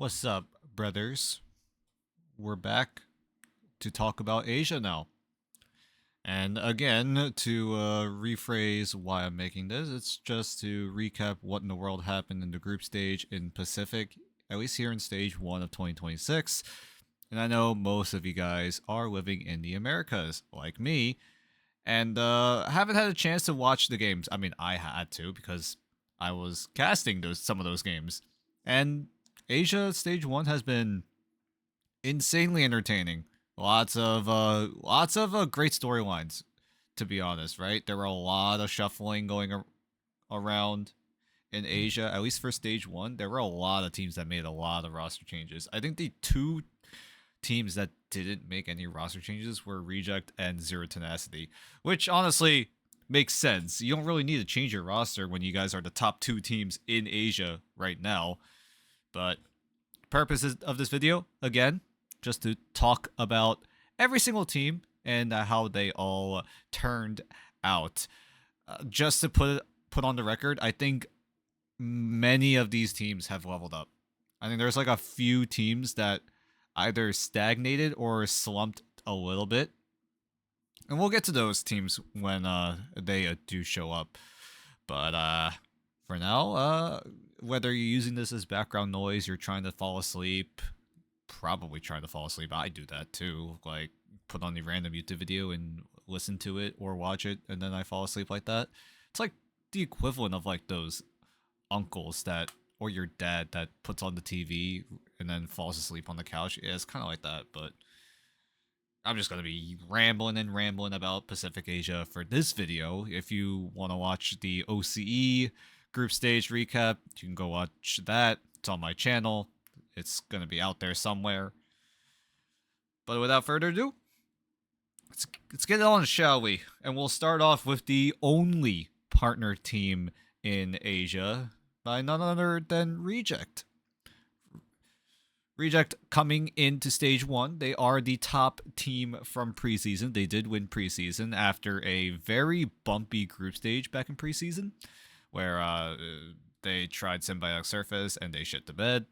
What's up, brothers? We're back to talk about Asia now. And again, to rephrase why I'm making this, it's just to recap what in the world happened in the group stage in Pacific, at least here in stage 1 of 2026. And I know most of you guys are living in the Americas, like me, and haven't had a chance to watch the games. I mean, I had to because I was casting some of those games. And Asia Stage 1 has been insanely entertaining. Lots of great storylines, to be honest. Right, there were a lot of shuffling going around in Asia. At least for stage one, there were a lot of teams that made a lot of roster changes. I think the two teams that didn't make any roster changes were Reject and Zero Tenacity, which honestly makes sense. You don't really need to change your roster when you guys are the top two teams in Asia right now. But purposes of this video, again, just to talk about every single team and how they all turned out. Just to put on the record, I think many of these teams have leveled up. I think there's like a few teams that either stagnated or slumped a little bit. And we'll get to those teams when they do show up. But for now, whether you're using this as background noise, you're trying to fall asleep, probably trying to fall asleep. I do that too. Like, put on the random YouTube video and listen to it or watch it, and then I fall asleep like that. It's like the equivalent of like those uncles that, or your dad that puts on the TV and then falls asleep on the couch. Yeah, it's kind of like that, but I'm just going to be rambling and rambling about Pacific Asia for this video. If you want to watch the OCE group stage recap, you can go watch that. It's on my channel. It's going to be out there somewhere. But without further ado, let's get it on, shall we? And we'll start off with the only partner team in Asia by none other than Reject. Reject coming into stage one, they are the top team from preseason. They did win preseason after a very bumpy group stage back in preseason, where they tried Symbiotic Surface and they shit the bed.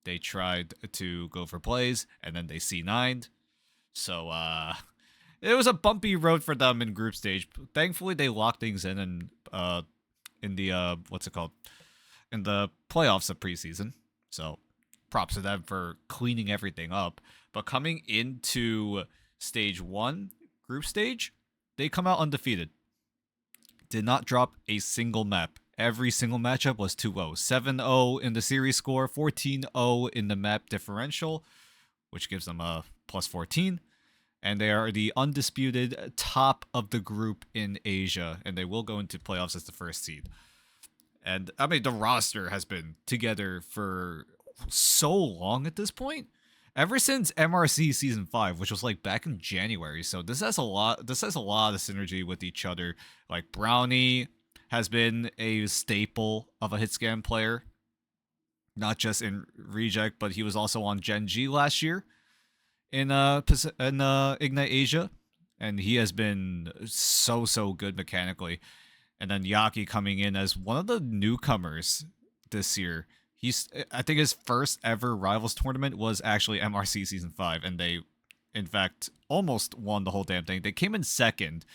They tried to go for plays and then they C9'd. So it was a bumpy road for them in group stage. Thankfully, they locked things in and in the what's it called, in the playoffs of preseason. So props to them for cleaning everything up. But coming into stage one, group stage, they come out undefeated. Did not drop a single map. Every single matchup was 2-0. 7-0 in the series score, 14-0 in the map differential, which gives them a plus 14. And they are the undisputed top of the group in Asia, and they will go into playoffs as the first seed. And I mean, the roster has been together for so long at this point. Ever since MRC season 5, which was like back in January. So this has a lot of synergy with each other. Like, Brownie has been a staple of a hit scan player, not just in Reject, but he was also on Gen G last year in Ignite Asia, and he has been so good mechanically. And then Yaki coming in as one of the newcomers this year. I think his first ever Rivals tournament was actually MRC Season 5, and they, in fact, almost won the whole damn thing. They came in second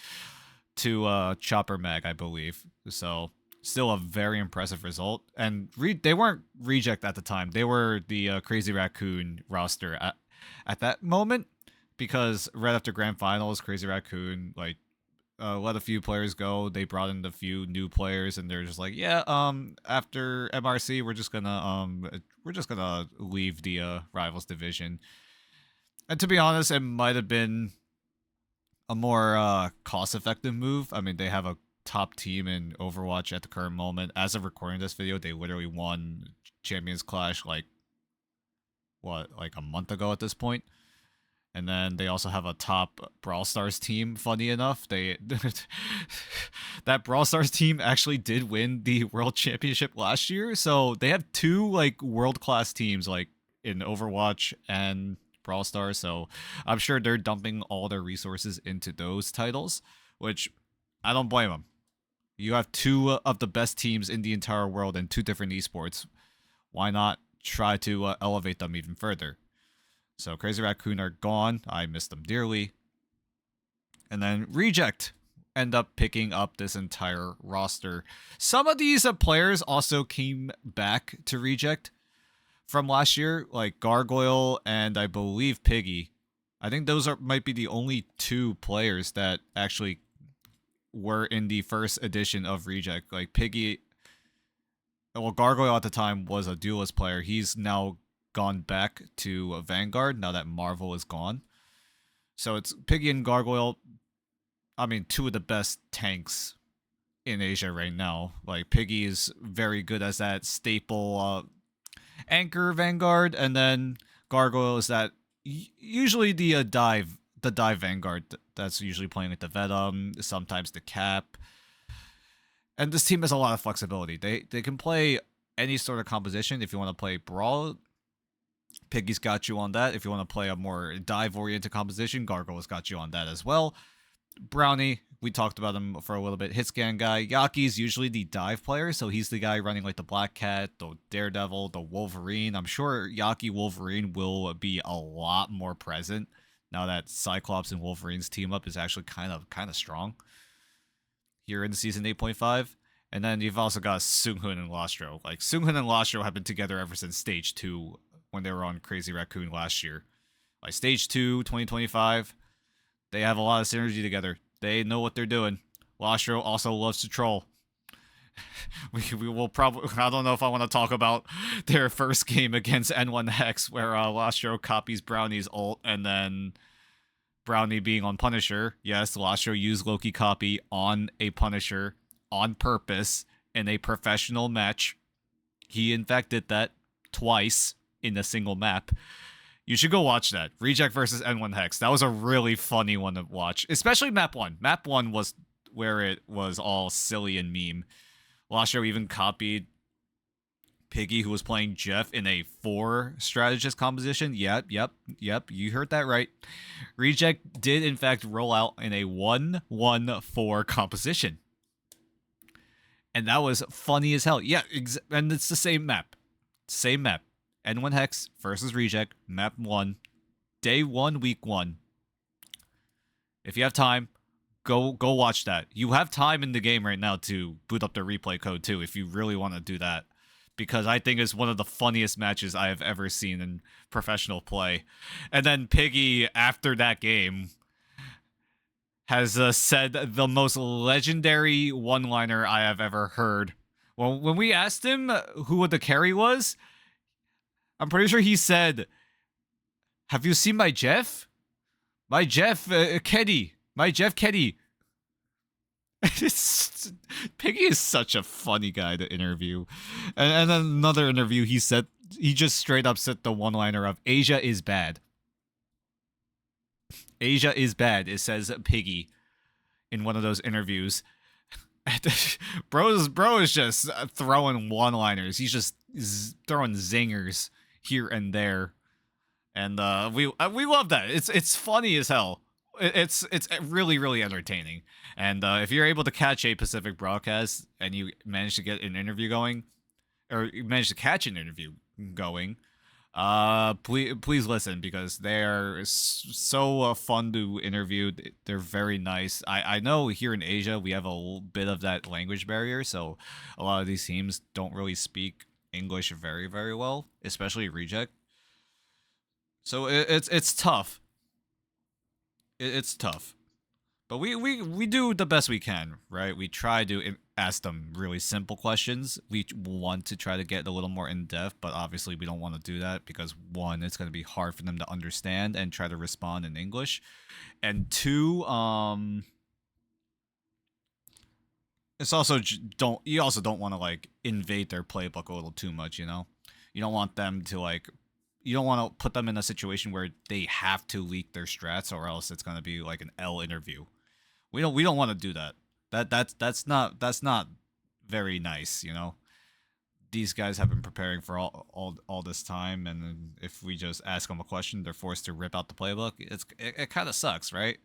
to Chopper Mag, I believe. So, still a very impressive result. And they weren't Reject at the time. They were the Crazy Raccoon roster at that moment, because right after Grand Finals, Crazy Raccoon, like, let a few players go. They brought in a few new players, and they're just like, yeah, after MRC, we're just gonna leave the Rivals division. And to be honest, it might have been a more cost-effective move. I mean, they have a top team in Overwatch at the current moment. As of recording this video, they literally won Champions Clash like a month ago at this point. And then they also have a top Brawl Stars team. Funny enough, that Brawl Stars team actually did win the World Championship last year. So they have two like world-class teams like in Overwatch and Brawl Stars. So I'm sure they're dumping all their resources into those titles, which I don't blame them. You have two of the best teams in the entire world in two different esports. Why not try to elevate them even further. So Crazy Raccoon are gone. I miss them dearly. And then Reject end up picking up this entire roster. Some of these players also came back to Reject from last year, like Gargoyle and I believe Piggy. I think those might be the only two players that actually were in the first edition of Reject. Like Piggy, well, Gargoyle at the time was a duelist player. He's now gone back to Vanguard now that Marvel is gone. So it's Piggy and Gargoyle. I mean, two of the best tanks in Asia right now. Like Piggy is very good as that staple anchor Vanguard, and then Gargoyle is that usually the dive Vanguard that's usually playing with the Venom, sometimes the Cap. And this team has a lot of flexibility. They can play any sort of composition. If you want to play Brawl, Piggy's got you on that. If you want to play a more dive-oriented composition, Gargoyle's got you on that as well. Brownie, we talked about him for a little bit. Hitscan guy. Yaki's usually the dive player, so he's the guy running like the Black Cat, the Daredevil, the Wolverine. I'm sure Yaki Wolverine will be a lot more present now that Cyclops and Wolverine's team up is actually kind of strong here in season 8.5. And then you've also got Sunghun and Lostro. Like Sunghun and Lostro have been together ever since Stage 2 when they were on Crazy Raccoon last year. Like Stage 2, 2025, they have a lot of synergy together. They know what they're doing. Lostro also loves to troll. we will probably... I don't know if I want to talk about their first game against N1 Hex where Lostro copies Brownie's ult and then Brownie being on Punisher. Yes, Lostro used Loki copy on a Punisher on purpose in a professional match. He in fact did that twice in a single map. You should go watch that. Reject versus N1 Hex. That was a really funny one to watch. Especially map 1. Map 1 was where it was all silly and meme. Lostro even copied Piggy, who was playing Jeff in a 4 strategist composition. Yep. You heard that right. Reject did, in fact, roll out in a 1-1-4 composition. And that was funny as hell. Yeah, and it's the same map. Same map. N1 Hex versus Reject, map 1, day 1, week 1. If you have time, go watch that. You have time in the game right now to boot up the replay code too, if you really want to do that. Because I think it's one of the funniest matches I have ever seen in professional play. And then Piggy, after that game, has said the most legendary one-liner I have ever heard. Well, when we asked him who the carry was, I'm pretty sure he said, "Have you seen my Jeff? My Jeff Keddy. My Jeff Keddy." Piggy is such a funny guy to interview. And then another interview, he just straight up said the one-liner of Asia is bad. Asia is bad, it says Piggy in one of those interviews. Bro is just throwing one-liners. He's just throwing zingers here and there, and we love that. It's funny as hell. It's really entertaining. And if you're able to catch a Pacific broadcast and you manage to get an interview going, or you manage to catch an interview going, please listen, because they're so fun to interview. They're very nice. I know here in Asia we have a bit of that language barrier, so a lot of these teams don't really speak English very well, especially Reject. So it's tough. It's tough, but we do the best we can, right? We try to ask them really simple questions. We want to try to get a little more in depth, but obviously we don't want to do that because 1, it's going to be hard for them to understand and try to respond in English, and 2, it's also you also don't want to like invade their playbook a little too much, you know? You don't want them to you don't want to put them in a situation where they have to leak their strats, or else it's going to be like an L interview. We don't want to do that. That's not very nice, you know? These guys have been preparing for all this time, and if we just ask them a question, they're forced to rip out the playbook. It kind of sucks, right?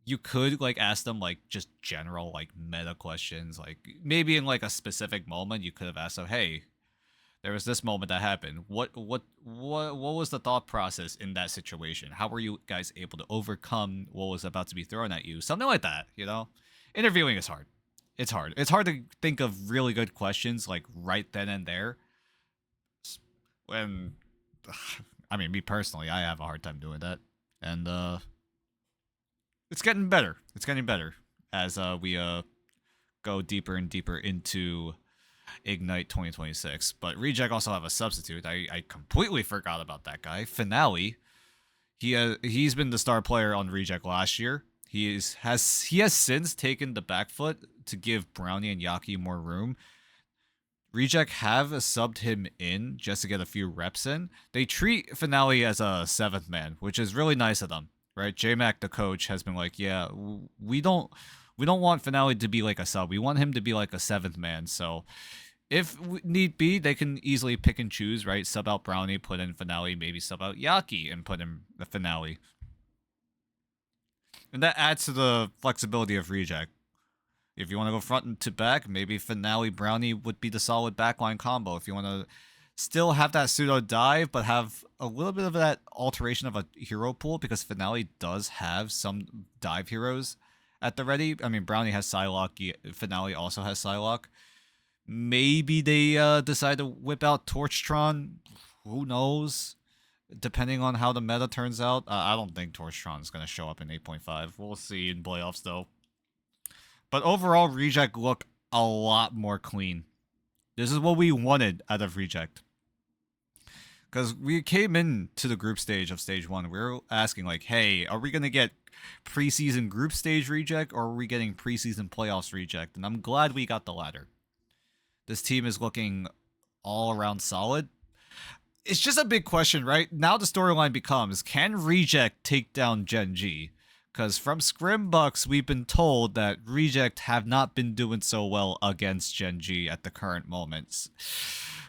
You could like ask them like just general like meta questions, like maybe in like a specific moment you could have asked them, hey, there was this moment that happened. What was the thought process in that situation? How were you guys able to overcome what was about to be thrown at you? Something like that, you know? Interviewing is hard. It's hard. It's hard to think of really good questions like right then and there. When I mean, me personally, I have a hard time doing that. And it's getting better. It's getting better as we go deeper and deeper into Ignite 2026. But Reject also have a substitute. I completely forgot about that guy. Finale. He's been the star player on Reject last year. He has since taken the back foot to give Brownie and Yaki more room. Reject have subbed him in just to get a few reps in. They treat Finale as a seventh man, which is really nice of them, right? JMac, the coach, has been like, yeah, we don't want Finale to be like a sub. We want him to be like a seventh man. So if need be, they can easily pick and choose, right? Sub out Brownie, put in Finale, maybe sub out Yaki and put in the Finale. And that adds to the flexibility of Reject. If you want to go front to back, maybe Finale Brownie would be the solid backline combo. If you want to still have that pseudo dive, but have a little bit of that alteration of a hero pool, because Finale does have some dive heroes at the ready. I mean, Brownie has Psylocke, Finale also has Psylocke. Maybe they decide to whip out Torchtron. Who knows? Depending on how the meta turns out. I don't think Torchtron is going to show up in 8.5. We'll see in playoffs, though. But overall, Reject look a lot more clean. This is what we wanted out of Reject. Because we came into the group stage of stage 1. We were asking, like, hey, are we going to get preseason group stage Reject, or are we getting preseason playoffs Reject? And I'm glad we got the latter. This team is looking all around solid. It's just a big question, right? Now the storyline becomes, can Reject take down Gen G? Because from Scrimbucks, we've been told that Reject have not been doing so well against Gen G at the current moments.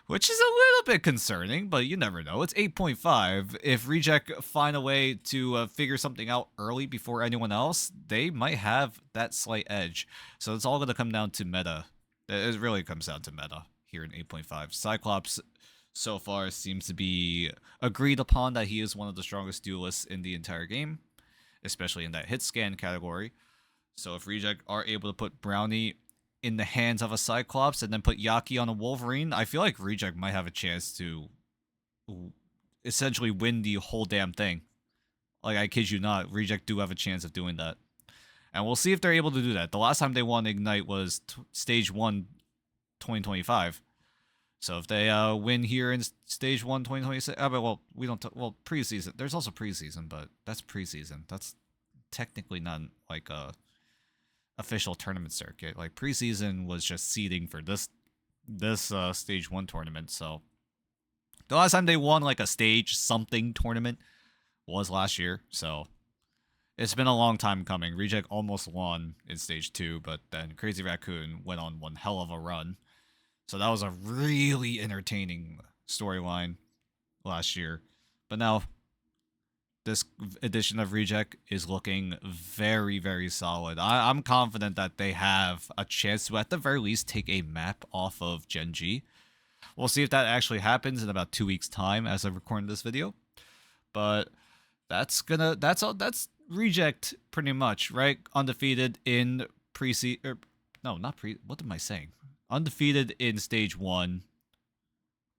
Which is a little bit concerning, but you never know. It's 8.5. If Reject find a way to figure something out early before anyone else, they might have that slight edge. So it's all going to come down to meta. It really comes down to meta here in 8.5. Cyclops so far seems to be agreed upon that he is one of the strongest duelists in the entire game, especially in that hit scan category. So if Reject are able to put Brownie in the hands of a Cyclops and then put Yaki on a Wolverine, I feel like Reject might have a chance to essentially win the whole damn thing. Like, I kid you not, Reject do have a chance of doing that. And we'll see if they're able to do that. The last time they won Ignite was Stage 1 2025. So if they win here in Stage 1 2026, well, we don't, well, preseason. There's also preseason, but that's preseason. That's technically not like a official tournament circuit. Like, preseason was just seeding for this Stage 1 tournament. So the last time they won like a Stage something tournament was last year. So it's been a long time coming. Reject almost won in Stage 2, but then Crazy Raccoon went on one hell of a run. So that was a really entertaining storyline last year. But now, this edition of Reject is looking very, very solid. I'm confident that they have a chance to, at the very least, take a map off of Gen G. We'll see if that actually happens in about 2 weeks' time as I record this video. But that's Reject pretty much, right? Undefeated in what am I saying? Undefeated in Stage 1.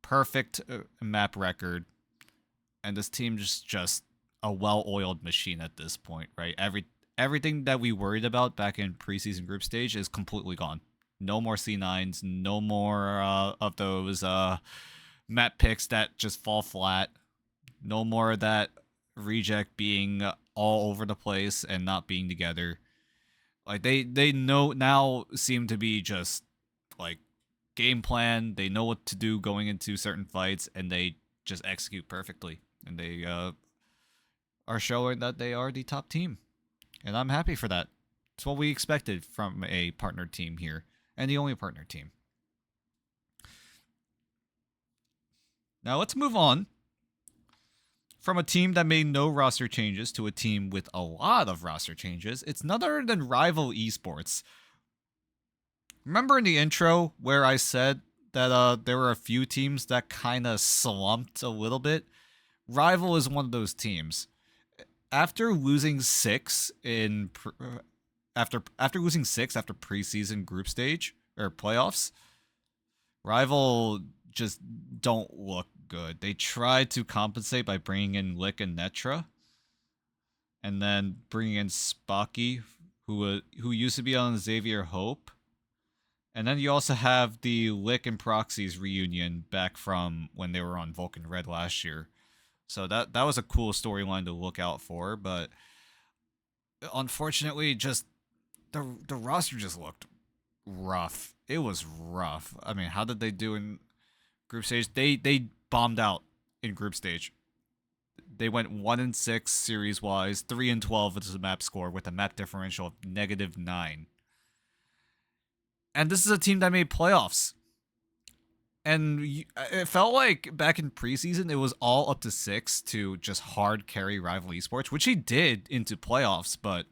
Perfect map record. And this team just a well-oiled machine at this point, right? Everything that we worried about back in preseason group stage is completely gone. No more C9s, no more of those map picks that just fall flat. No more of that Reject being all over the place and not being together. Like, they now seem to be just like game plan. They know what to do going into certain fights, and they just execute perfectly. And they are showing that they are the top team, and I'm happy for that. It's what we expected from a partner team here, and the only partner team. Now let's move on from a team that made no roster changes to a team with a lot of roster changes. It's none other than Rival Esports. Remember in the intro where I said that there were a few teams that kind of slumped a little bit. Rival is one of those teams. After losing after losing six after preseason group stage or playoffs, Rival just don't look good. They tried to compensate by bringing in Lick and Netra, and then bringing in Spocky, who used to be on Xavier Hope. And then you also have the Lick and Proxies reunion back from when they were on Vulcan Red last year. So that was a cool storyline to look out for, but unfortunately, just the roster just looked rough. It was rough. I mean, how did they do in group stage? They bombed out in group stage. They went 1-6 series wise, 3-12 as a map score with a map differential of -9. And this is a team that made playoffs. And it felt like back in preseason, it was all up to 6 to just hard carry Rival Esports, which he did into playoffs. But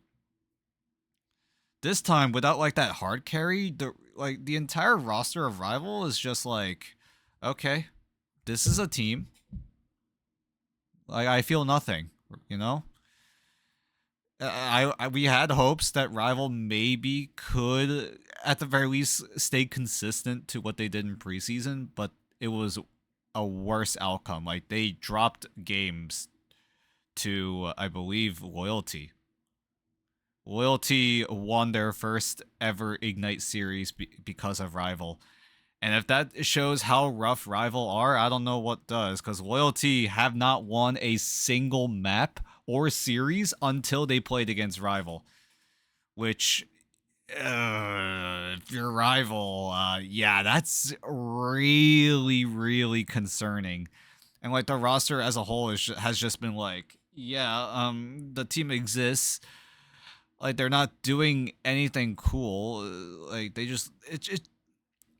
this time, without like that hard carry, the entire roster of Rival is just like, okay, this is a team. Like, I feel nothing, you know. We had hopes that Rival maybe could, at the very least, stay consistent to what they did in preseason, but it was a worse outcome. Like, they dropped games to, I believe, Loyalty. Loyalty won their first ever Ignite series because of Rival. And if that shows how rough Rival are, I don't know what does, because Loyalty have not won a single map or series until they played against Rival. Which, if you're Rival, yeah, that's really, really concerning. And like the roster as a whole has just been like, yeah, the team exists. Like, they're not doing anything cool. Like, they just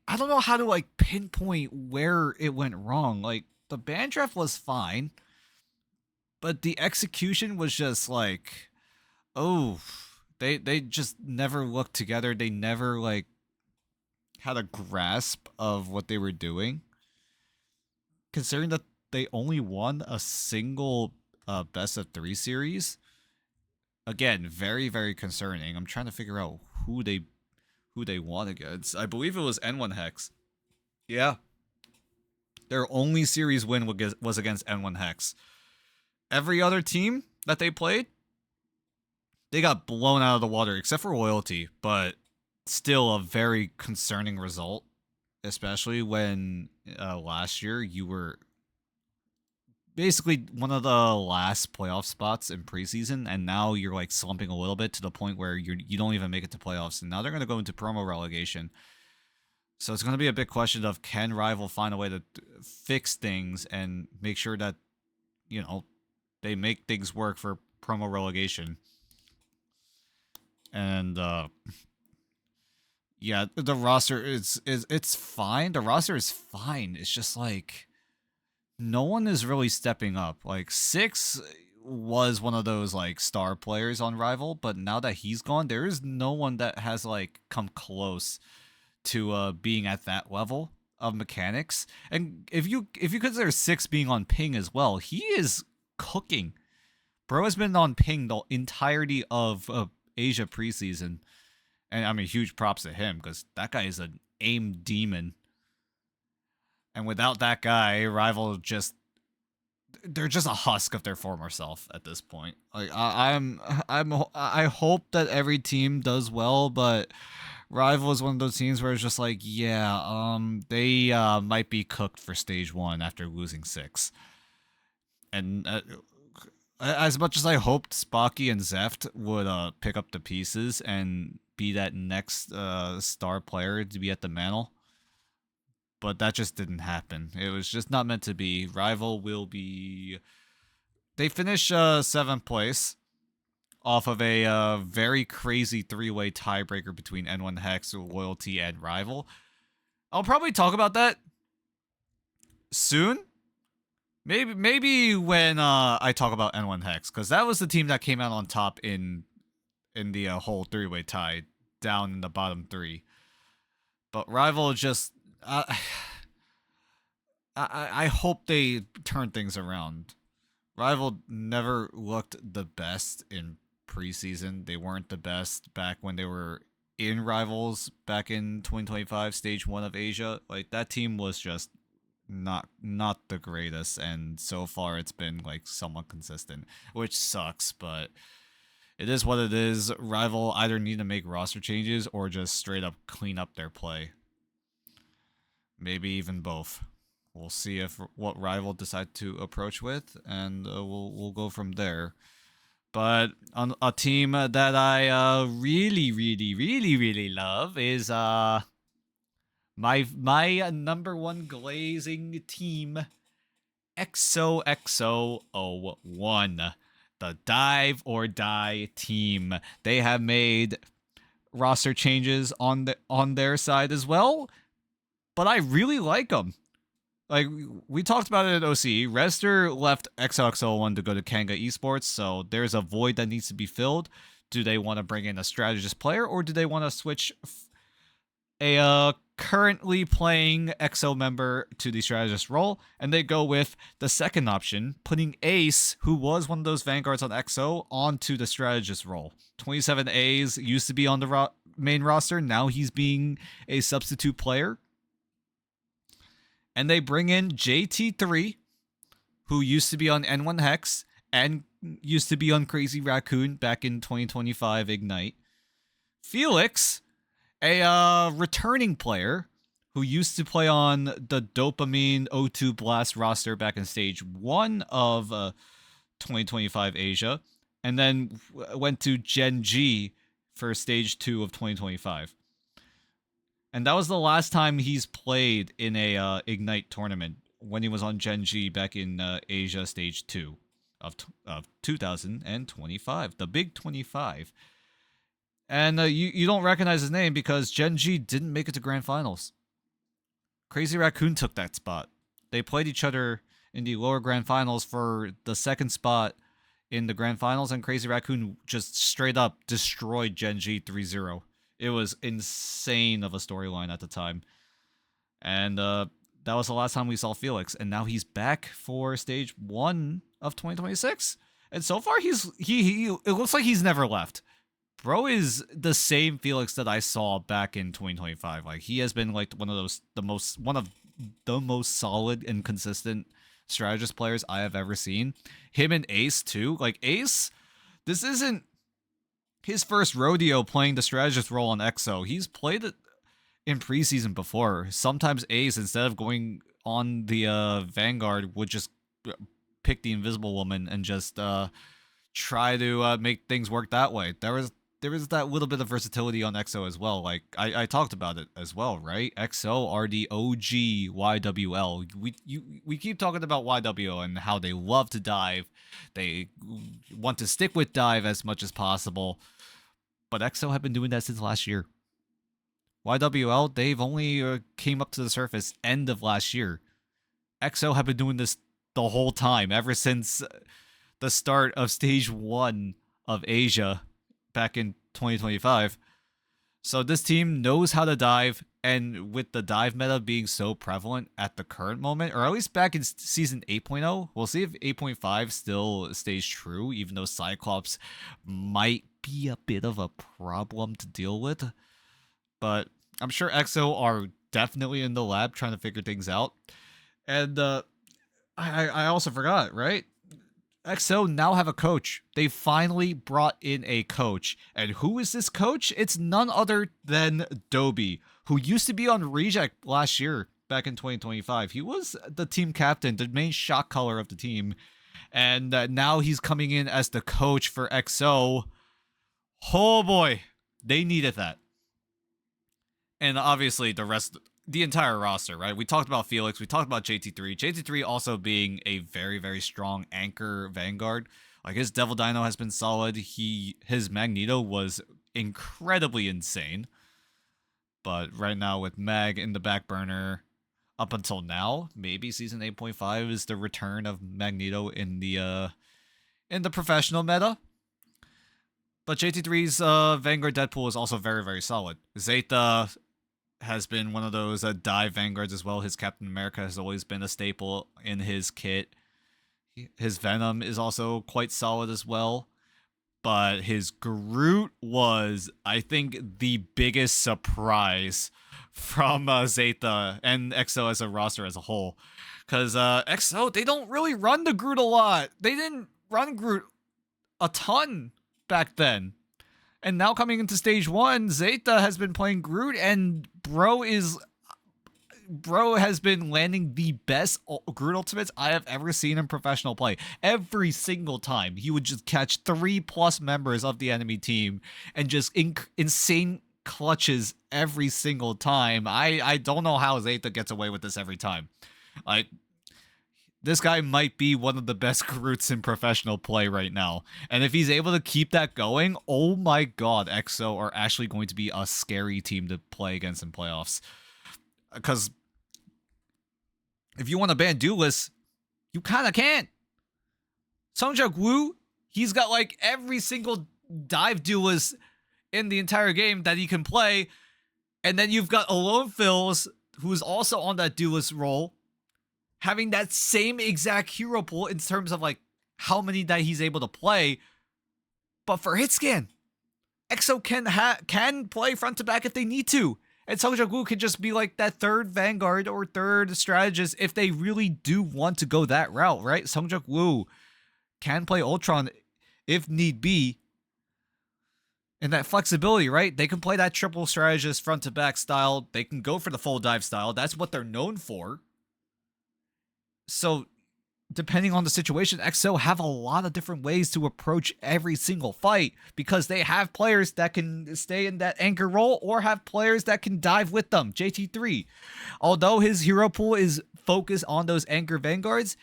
I don't know how to like pinpoint where it went wrong. Like, the band draft was fine, but the execution was just like, oh, they just never looked together. They never like had a grasp of what they were doing. Considering that they only won a single best of 3 series, again, very, very concerning. I'm trying to figure out who they won against. I believe it was N1 Hex. Yeah. Their only series win was against N1 Hex. Every other team that they played, they got blown out of the water, except for Loyalty, but still a very concerning result, especially when last year you were basically one of the last playoff spots in preseason, and now you're like slumping a little bit to the point where you don't even make it to playoffs, and now they're going to go into promo relegation. So it's going to be a big question of, can Rival find a way to fix things and make sure that, you know, they make things work for promo relegation. And yeah, the roster it's fine. The roster is fine. It's just like no one is really stepping up. Like, Six was one of those like star players on Rival, but now that he's gone, there is no one that has like come close to being at that level of mechanics. And if you consider Six being on ping as well, he is cooking. Bro has been on ping the entirety of Asia preseason, and I mean, huge props to him because that guy is an aim demon. And without that guy, Rival they're just a husk of their former self at this point. Like, I hope that every team does well, but Rival is one of those teams where it's just like, yeah, they might be cooked for stage 1 after losing 6. And as much as I hoped Spocky and Zeft would pick up the pieces and be that next star player to be at the mantle, but that just didn't happen. It was just not meant to be. Rival will be... They finish 7th place off of a very crazy 3-way tiebreaker between N1 Hex, Loyalty, and Rival. I'll probably talk about that soon. Maybe when I talk about N1 Hex, because that was the team that came out on top in the whole 3-way tie, down in the bottom 3. But Rival just... I hope they turn things around. Rival never looked the best in preseason. They weren't the best back when they were in Rivals back in 2025 stage 1 of Asia. Like that team was just not the greatest, and so far it's been like somewhat consistent, which sucks, but it is what it is. Rival either need to make roster changes or just straight up clean up their play. Maybe even both. We'll see if what Rival decide to approach with, and we'll go from there. But on a team that I really love is my number one glazing team, XOXO01, the Dive or Die team. They have made roster changes on their side as well, but I really like them. Like we talked about it at OCE, Rester left XOXO01 to go to Kanga Esports, so there's a void that needs to be filled. Do they want to bring in a strategist player, or do they want to switch a currently playing EXO member to the strategist role? And they go with the second option, putting Ace, who was one of those vanguards on EXO, onto the strategist role. 27 A's used to be on the main roster, now he's being a substitute player. And they bring in JT3, who used to be on N1 Hex and used to be on Crazy Raccoon back in 2025 Ignite. Felix, a returning player who used to play on the Dopamine O2 Blast roster back in stage 1 of 2025 Asia, and then went to Gen G for stage 2 of 2025. And that was the last time he's played in a Ignite tournament, when he was on Gen G back in Asia Stage 2 of 2025, the Big 25. And you don't recognize his name because Gen G didn't make it to Grand Finals. Crazy Raccoon took that spot. They played each other in the lower Grand Finals for the second spot in the Grand Finals, and Crazy Raccoon just straight up destroyed Gen G 3-0. It was insane of a storyline at the time. And that was the last time we saw Felix. And now he's back for stage 1 of 2026. And so far, he it looks like he's never left. Bro is the same Felix that I saw back in 2025. Like, he has been like one of the most solid and consistent strategist players I have ever seen. Him and Ace too. Like Ace, this isn't his first rodeo playing the strategist role on EXO. He's played it in preseason before. Sometimes Ace, instead of going on the Vanguard, would just pick the Invisible Woman and just try to make things work that way. There was that little bit of versatility on EXO as well. Like I talked about it as well, right? EXO are the OG YWL. We keep talking about YWL and how they love to dive. They want to stick with dive as much as possible. But EXO have been doing that since last year. YWL, they've only came up to the surface end of last year. EXO have been doing this the whole time, ever since the start of stage 1 of Asia back in 2025. So this team knows how to dive, and with the dive meta being so prevalent at the current moment, or at least back in season 8.0, we'll see if 8.5 still stays true, even though Cyclops might be a bit of a problem to deal with. But I'm sure EXO are definitely in the lab trying to figure things out. And I also forgot, right? EXO now have a coach. They finally brought in a coach. And who is this coach? It's none other than Dobie, who used to be on Reject last year, back in 2025. He was the team captain, the main shot caller of the team. And now he's coming in as the coach for EXO. Oh boy, they needed that. And obviously the entire roster, right? We talked about Felix, we talked about JT3. JT3 also being a very, very strong anchor Vanguard. Like, his Devil Dino has been solid. His Magneto was incredibly insane. But right now with Mag in the back burner, up until now, maybe season 8.5 is the return of Magneto in the professional meta. But JT3's Vanguard Deadpool is also very, very solid. Zeta has been one of those dive vanguards as well. His Captain America has always been a staple in his kit. His Venom is also quite solid as well. But his Groot was, I think, the biggest surprise from Zeta and EXO as a roster as a whole. Because EXO, they don't really run the Groot a lot. They didn't run Groot a ton back then. And now coming into stage 1, Zeta has been playing Groot, and Bro has been landing the best Groot ultimates I have ever seen in professional play. Every single time, he would just catch 3+ members of the enemy team and just insane clutches every single time. I don't know how Zeta gets away with this every time. Like, this guy might be one of the best Groots in professional play right now. And if he's able to keep that going, oh my god, EXO are actually going to be a scary team to play against in playoffs. Because if you want to ban duelists, you kind of can't. Songjak Woo, he's got like every single dive duelist in the entire game that he can play. And then you've got Alone Fills, who's also on that duelist role, having that same exact hero pool in terms of like how many that he's able to play. But for Hitscan, EXO can play front to back if they need to. And Songjak Woo can just be like that third Vanguard or third strategist if they really do want to go that route, right? Songjak Woo can play Ultron if need be. And that flexibility, right? They can play that triple strategist front to back style. They can go for the full dive style. That's what they're known for. So, depending on the situation, EXO have a lot of different ways to approach every single fight because they have players that can stay in that anchor role or have players that can dive with them. JT3, although his hero pool is focused on those anchor vanguards,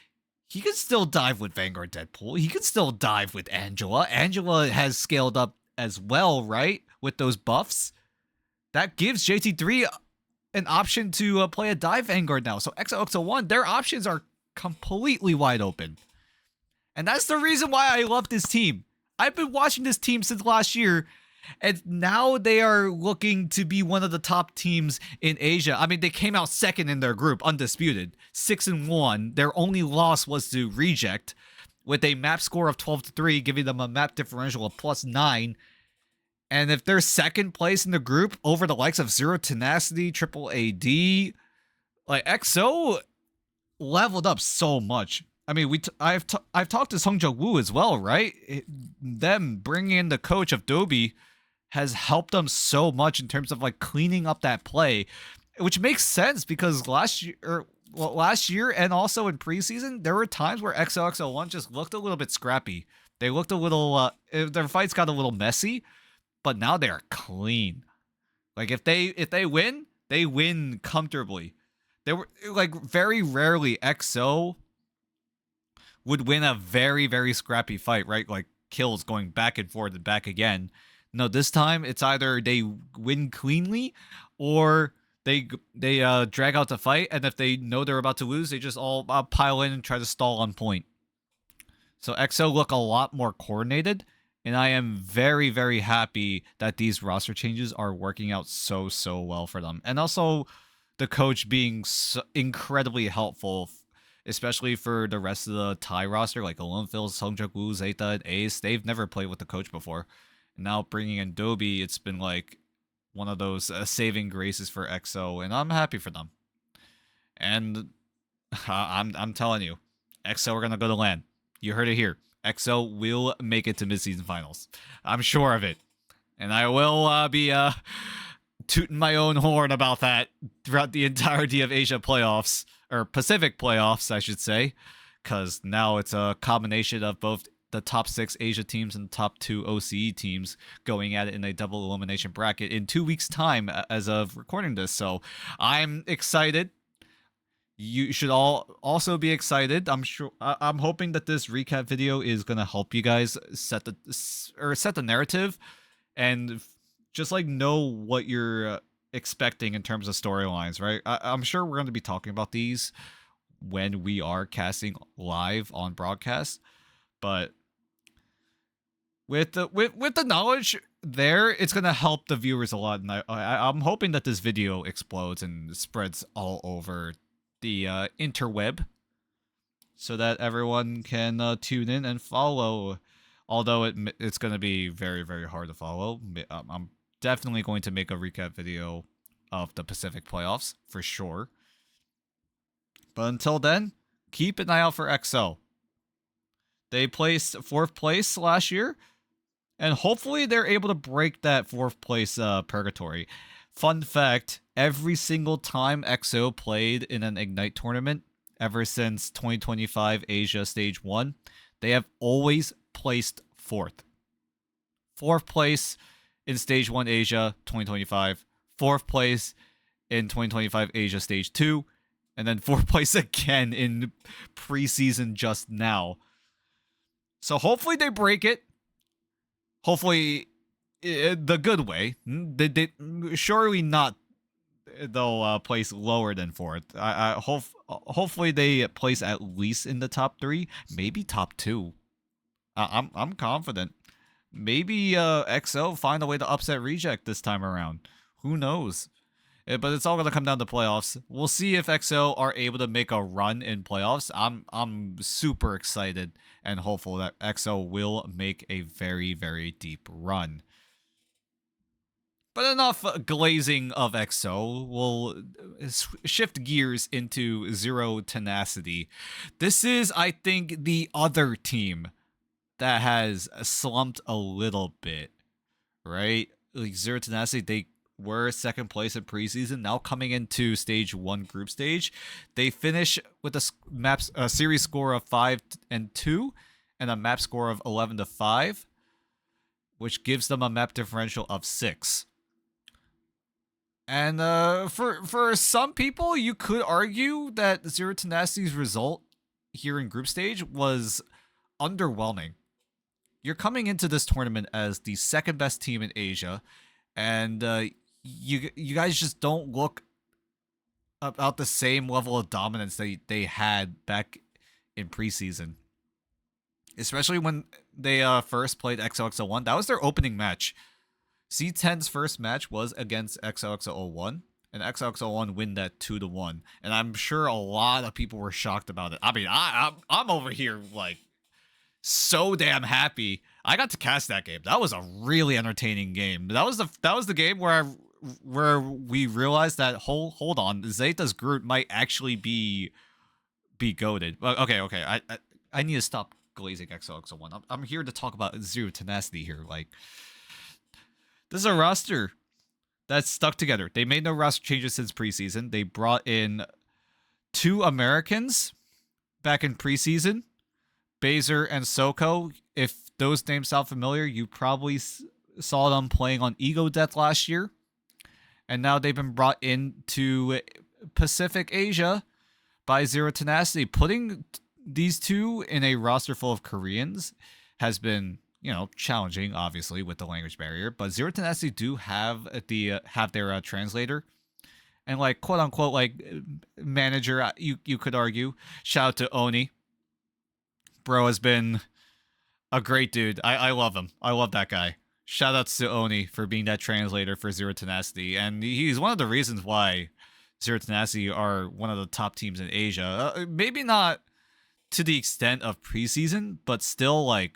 he can still dive with Vanguard Deadpool. He can still dive with Angela. Angela has scaled up as well, right? With those buffs. That gives JT3 an option to play a dive Vanguard now. So EXO-X01, their options are completely wide open. And that's the reason why I love this team. I've been watching this team since last year, and now they are looking to be one of the top teams in Asia. I mean, they came out second in their group, undisputed. 6-1. Their only loss was to Reject, with a map score of 12-3, giving them a map differential of +9. And if they're second place in the group over the likes of Zero Tenacity, AAAd, like EXO leveled up so much. I mean, I've talked to Songjak Woo as well, right? Them bringing in the coach of Dobby has helped them so much in terms of like cleaning up that play, which makes sense because last year and also in preseason, there were times where EXO-X01 just looked a little bit scrappy. They looked a little, their fights got a little messy, but now they are clean. Like if they win, they win comfortably. They were like very rarely EXO would win a very, very scrappy fight, right? Like kills going back and forth and back again. No, this time it's either they win cleanly or they drag out the fight, and if they know they're about to lose, they just all pile in and try to stall on point. So EXO look a lot more coordinated, and I am very, very happy that these roster changes are working out so well for them. And also the coach being so incredibly helpful, especially for the rest of the Thai roster, like Alone Phil, Songjak Woo, Zeta, and Ace. They've never played with the coach before. And now bringing in Dobby, it's been like one of those saving graces for EXO, and I'm happy for them. And I'm telling you, EXO are gonna go to LAN. You heard it here. EXO will make it to midseason finals. I'm sure of it, and I will be tooting my own horn about that throughout the entirety of Asia playoffs, or Pacific playoffs, I should say, because now it's a combination of both the top 6 Asia teams and the top 2 OCE teams going at it in a double elimination bracket in 2 weeks' time as of recording this. So I'm excited. You should all also be excited. I'm hoping that this recap video is gonna help you guys set the narrative and just like know what you're expecting in terms of storylines, right? I'm sure we're going to be talking about these when we are casting live on broadcast, but with the knowledge there, it's gonna help the viewers a lot, and I'm hoping that this video explodes and spreads all over the interweb, so that everyone can tune in and follow. Although it's gonna be very very hard to follow. I'm definitely going to make a recap video of the Pacific playoffs for sure. But until then, keep an eye out for XO. They placed 4th place last year, and hopefully they're able to break that 4th place purgatory. Fun fact, every single time XO played in an Ignite tournament, ever since 2025 Asia Stage 1, they have always placed 4th. 4th place in Stage 1 Asia 2025, 4th place in 2025 Asia Stage 2, and then 4th place again in preseason just now. So hopefully they break it. Hopefully, the good way. They surely not. They'll place lower than 4th. Hopefully they place at least in the top 3, maybe top 2. I'm confident. Maybe XO find a way to upset Reject this time around. Who knows? But it's all gonna come down to playoffs. We'll see if XO are able to make a run in playoffs. I'm super excited and hopeful that XO will make a very very deep run. But enough glazing of XO. We'll shift gears into Zero Tenacity. This is, I think, the other team that has slumped a little bit, right? Like Zero Tenacity, they were 2nd place in preseason. Now coming into Stage 1 group stage, they finish with a series score of 5-2 and a map score of 11-5, which gives them a map differential of 6. And for some people, you could argue that Zero Tenacity's result here in group stage was underwhelming. You're coming into this tournament as the 2nd best team in Asia, and you guys just don't look about the same level of dominance they had back in preseason. Especially when they first played XOXO1. That was their opening match. C10's first match was against XOXO1, and XOXO1 win that 2-1. And I'm sure a lot of people were shocked about it. I mean, I'm over here like so damn happy. I got to cast that game. That was a really entertaining game. That was the game where we realized that hold on, Zeta's Groot might actually be goated. Okay. I need to stop glazing XOXO1. I'm here to talk about Zero Tenacity here. Like, this is a roster that's stuck together. They made no roster changes since preseason. They brought in 2 Americans back in preseason, Baser and Soko. If those names sound familiar, you probably saw them playing on Ego Death last year. And now they've been brought into PAC-Asia by Zero Tenacity. Putting these 2 in a roster full of Koreans has been, challenging, obviously, with the language barrier. But Zero Tenacity do have their translator. And, like, quote-unquote, like, manager, you could argue. Shout out to Oni. Bro has been a great dude. I love him. I love that guy. Shout outs to Oni for being that translator for Zero Tenacity. And he's one of the reasons why Zero Tenacity are one of the top teams in Asia. Maybe not to the extent of preseason, but still, like,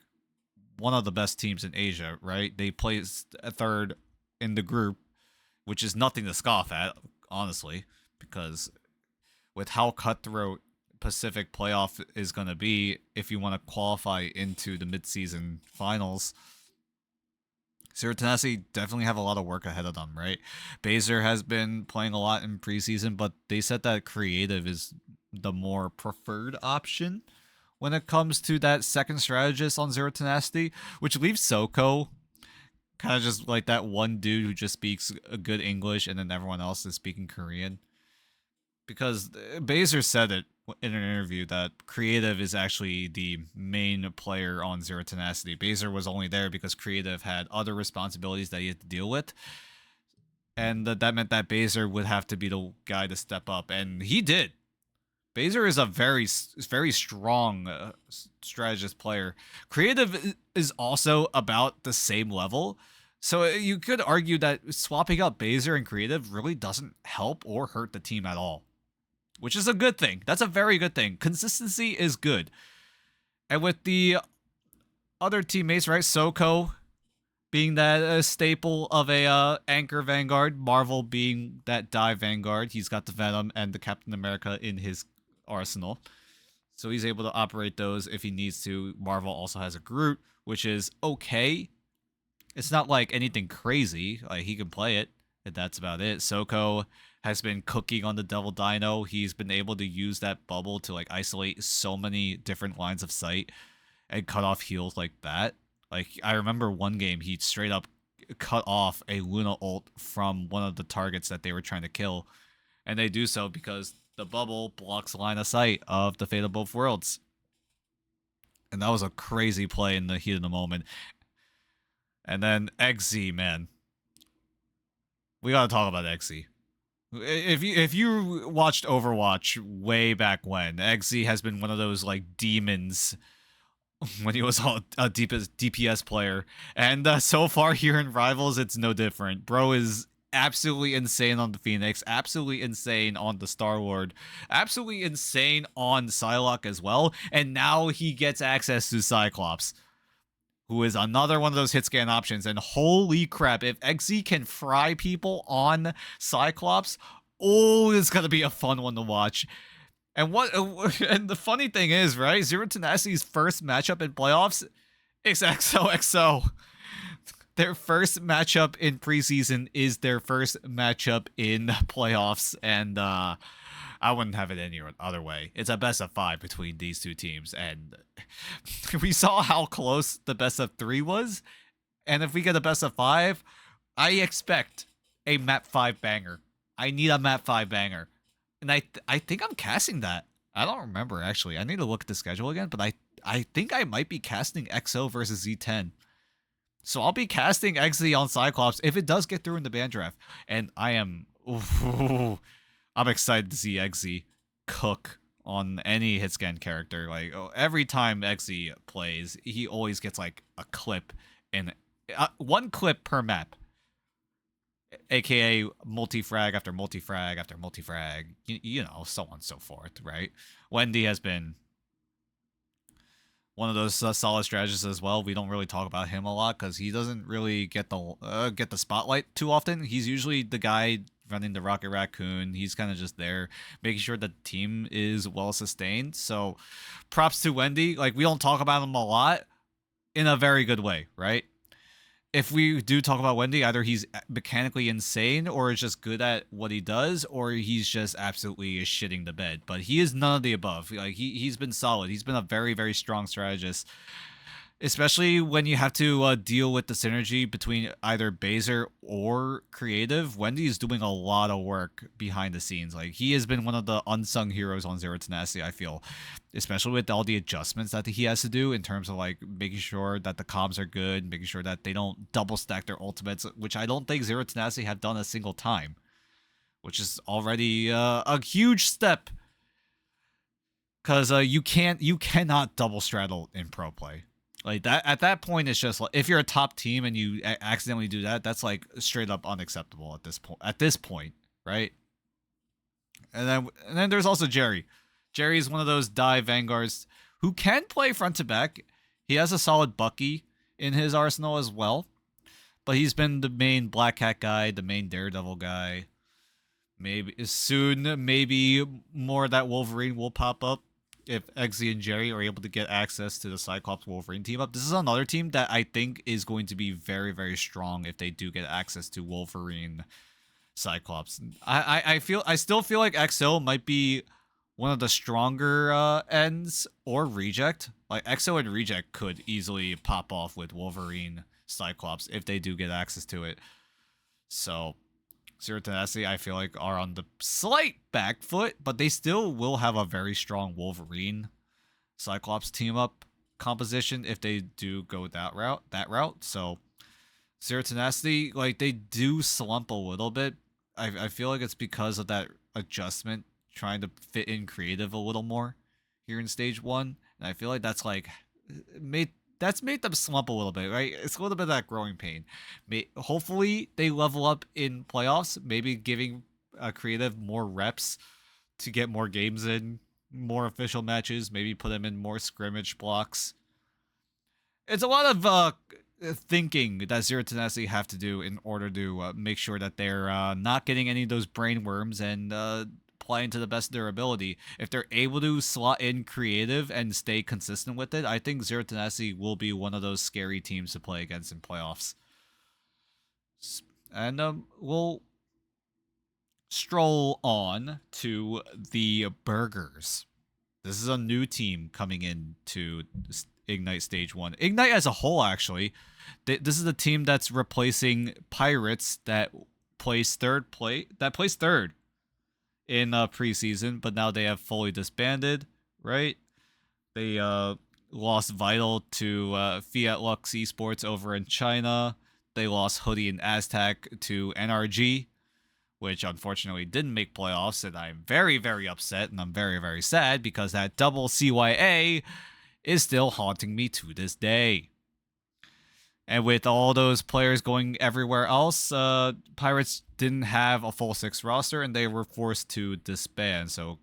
one of the best teams in Asia, right? They placed 3rd in the group, which is nothing to scoff at, honestly, because with how cutthroat Pacific playoff is going to be if you want to qualify into the mid-season finals, Zero Tenacity definitely have a lot of work ahead of them, right? Baser has been playing a lot in preseason, but they said that creative is the more preferred option when it comes to that 2nd strategist on Zero Tenacity, which leaves Soko kind of just like that one dude who just speaks a good English and then everyone else is speaking Korean. Because Baser said it in an interview that creative is actually the main player on Zero Tenacity. Baser was only there because creative had other responsibilities that he had to deal with. And that meant that Baser would have to be the guy to step up. And he did. Baser is a very strong strategist player. Creative is also about the same level. So you could argue that swapping out Baser and creative really doesn't help or hurt the team at all, which is a good thing. That's a very good thing. Consistency is good. And with the other teammates, right? Soko being that staple of a anchor vanguard, Marvel being that dive vanguard. He's got the Venom and the Captain America in his arsenal, so he's able to operate those if he needs to. Marvel also has a Groot, which is okay. It's not like anything crazy. Like he can play it, and that's about it. Soko has been cooking on the Devil Dino. He's been able to use that bubble to like isolate so many different lines of sight and cut off heals like that. Like I remember one game he straight up cut off a Luna ult from one of the targets that they were trying to kill, and they do so because the bubble blocks line of sight of the Fate of Both Worlds. And that was a crazy play in the heat of the moment. And then XZ, man. We gotta talk about XZ. If you watched Overwatch way back when, XZ has been one of those like demons when he was a DPS player, and so far here in Rivals, it's no different. Bro is absolutely insane on the Phoenix, absolutely insane on the Star-Lord, absolutely insane on Psylocke as well, and now he gets access to Cyclops, who is another one of those hit scan options. And holy crap, if XZ can fry people on Cyclops, oh, it's gonna be a fun one to watch. And and the funny thing is, right, Zero Tenacity's first matchup in playoffs is XOXO. Their first matchup in preseason is their first matchup in playoffs, and I wouldn't have it any other way. It's a best of 5 between these two teams, and we saw how close the best of 3 was. And if we get a best of 5, I expect a map 5 banger. I need a map 5 banger. And I think I'm casting that. I don't remember, actually. I need to look at the schedule again, but I think I might be casting XO versus Z10. So I'll be casting XZ on Cyclops if it does get through in the ban draft. And I'm excited to see XZ cook on any hitscan character. Like every time XZ plays, he always gets like a clip, and one clip per map, aka multi-frag after multi-frag after multi-frag, you know, so on and so forth, right? Wendy has been one of those solid strategists as well. We don't really talk about him a lot because he doesn't really get the spotlight too often. He's usually the guy running the Rocket Raccoon. He's kind of just there making sure that the team is well sustained. So props to Wendy. Like, we don't talk about him a lot in a very good way, right? If we do talk about Wendy, either he's mechanically insane or is just good at what he does, or he's just absolutely shitting the bed. But he is none of the above. Like he's been solid. He's been a very, very strong strategist, especially when you have to deal with the synergy between either Baser or creative. Wendy is doing a lot of work behind the scenes. Like, he has been one of the unsung heroes on Zero Tenacity, I feel, especially with all the adjustments that he has to do in terms of like making sure that the comms are good, making sure that they don't double stack their ultimates, which I don't think Zero Tenacity have done a single time, which is already a huge step, because you cannot double straddle in pro play. Like, that, at that point, it's just like, if you're a top team and you accidentally do that, that's like straight up unacceptable at this point. At this point, right? And then there's also Jerry. Jerry is one of those dive vanguards who can play front to back. He has a solid Bucky in his arsenal as well, but he's been the main Black Cat guy, the main Daredevil guy. Maybe soon, maybe more of that Wolverine will pop up if Eggsy and Jerry are able to get access to the Cyclops Wolverine team up. This is another team that I think is going to be very, very strong if they do get access to Wolverine Cyclops. I still feel like XO might be one of the stronger ends, or Reject. Like, XO and Reject could easily pop off with Wolverine Cyclops if they do get access to it. So Zero Tenacity, I feel like, are on the slight back foot, but they still will have a very strong Wolverine Cyclops team up composition if they do go that route. So Zero Tenacity, like, they do slump a little bit. I feel like it's because of that adjustment, trying to fit in creative a little more here in stage 1. And I feel like that's like made that's made them slump a little bit, right? It's a little bit of that growing pain. Hopefully they level up in playoffs, maybe giving creative more reps to get more games in, more official matches, maybe put them in more scrimmage blocks. It's a lot of thinking that Zero Tenacity have to do in order to make sure that they're not getting any of those brain worms and playing to the best of their ability. If they're able to slot in creative and stay consistent with it, I think Zero Tenacity will be one of those scary teams to play against in playoffs. And we'll stroll on to the Burgers. This is a new team coming in to Ignite Stage 1. Ignite as a whole, actually. This is the team that's replacing Pirates that placed third in preseason, but now they have fully disbanded, right? They lost Vital to Fiat Lux Esports over in China. They lost Hoodie and Aztec to NRG, which unfortunately didn't make playoffs, and I'm very, very upset, and I'm very, very sad because that double CYA is still haunting me to this day. And with all those players going everywhere else, Pirates didn't have a full 6 roster, and they were forced to disband. So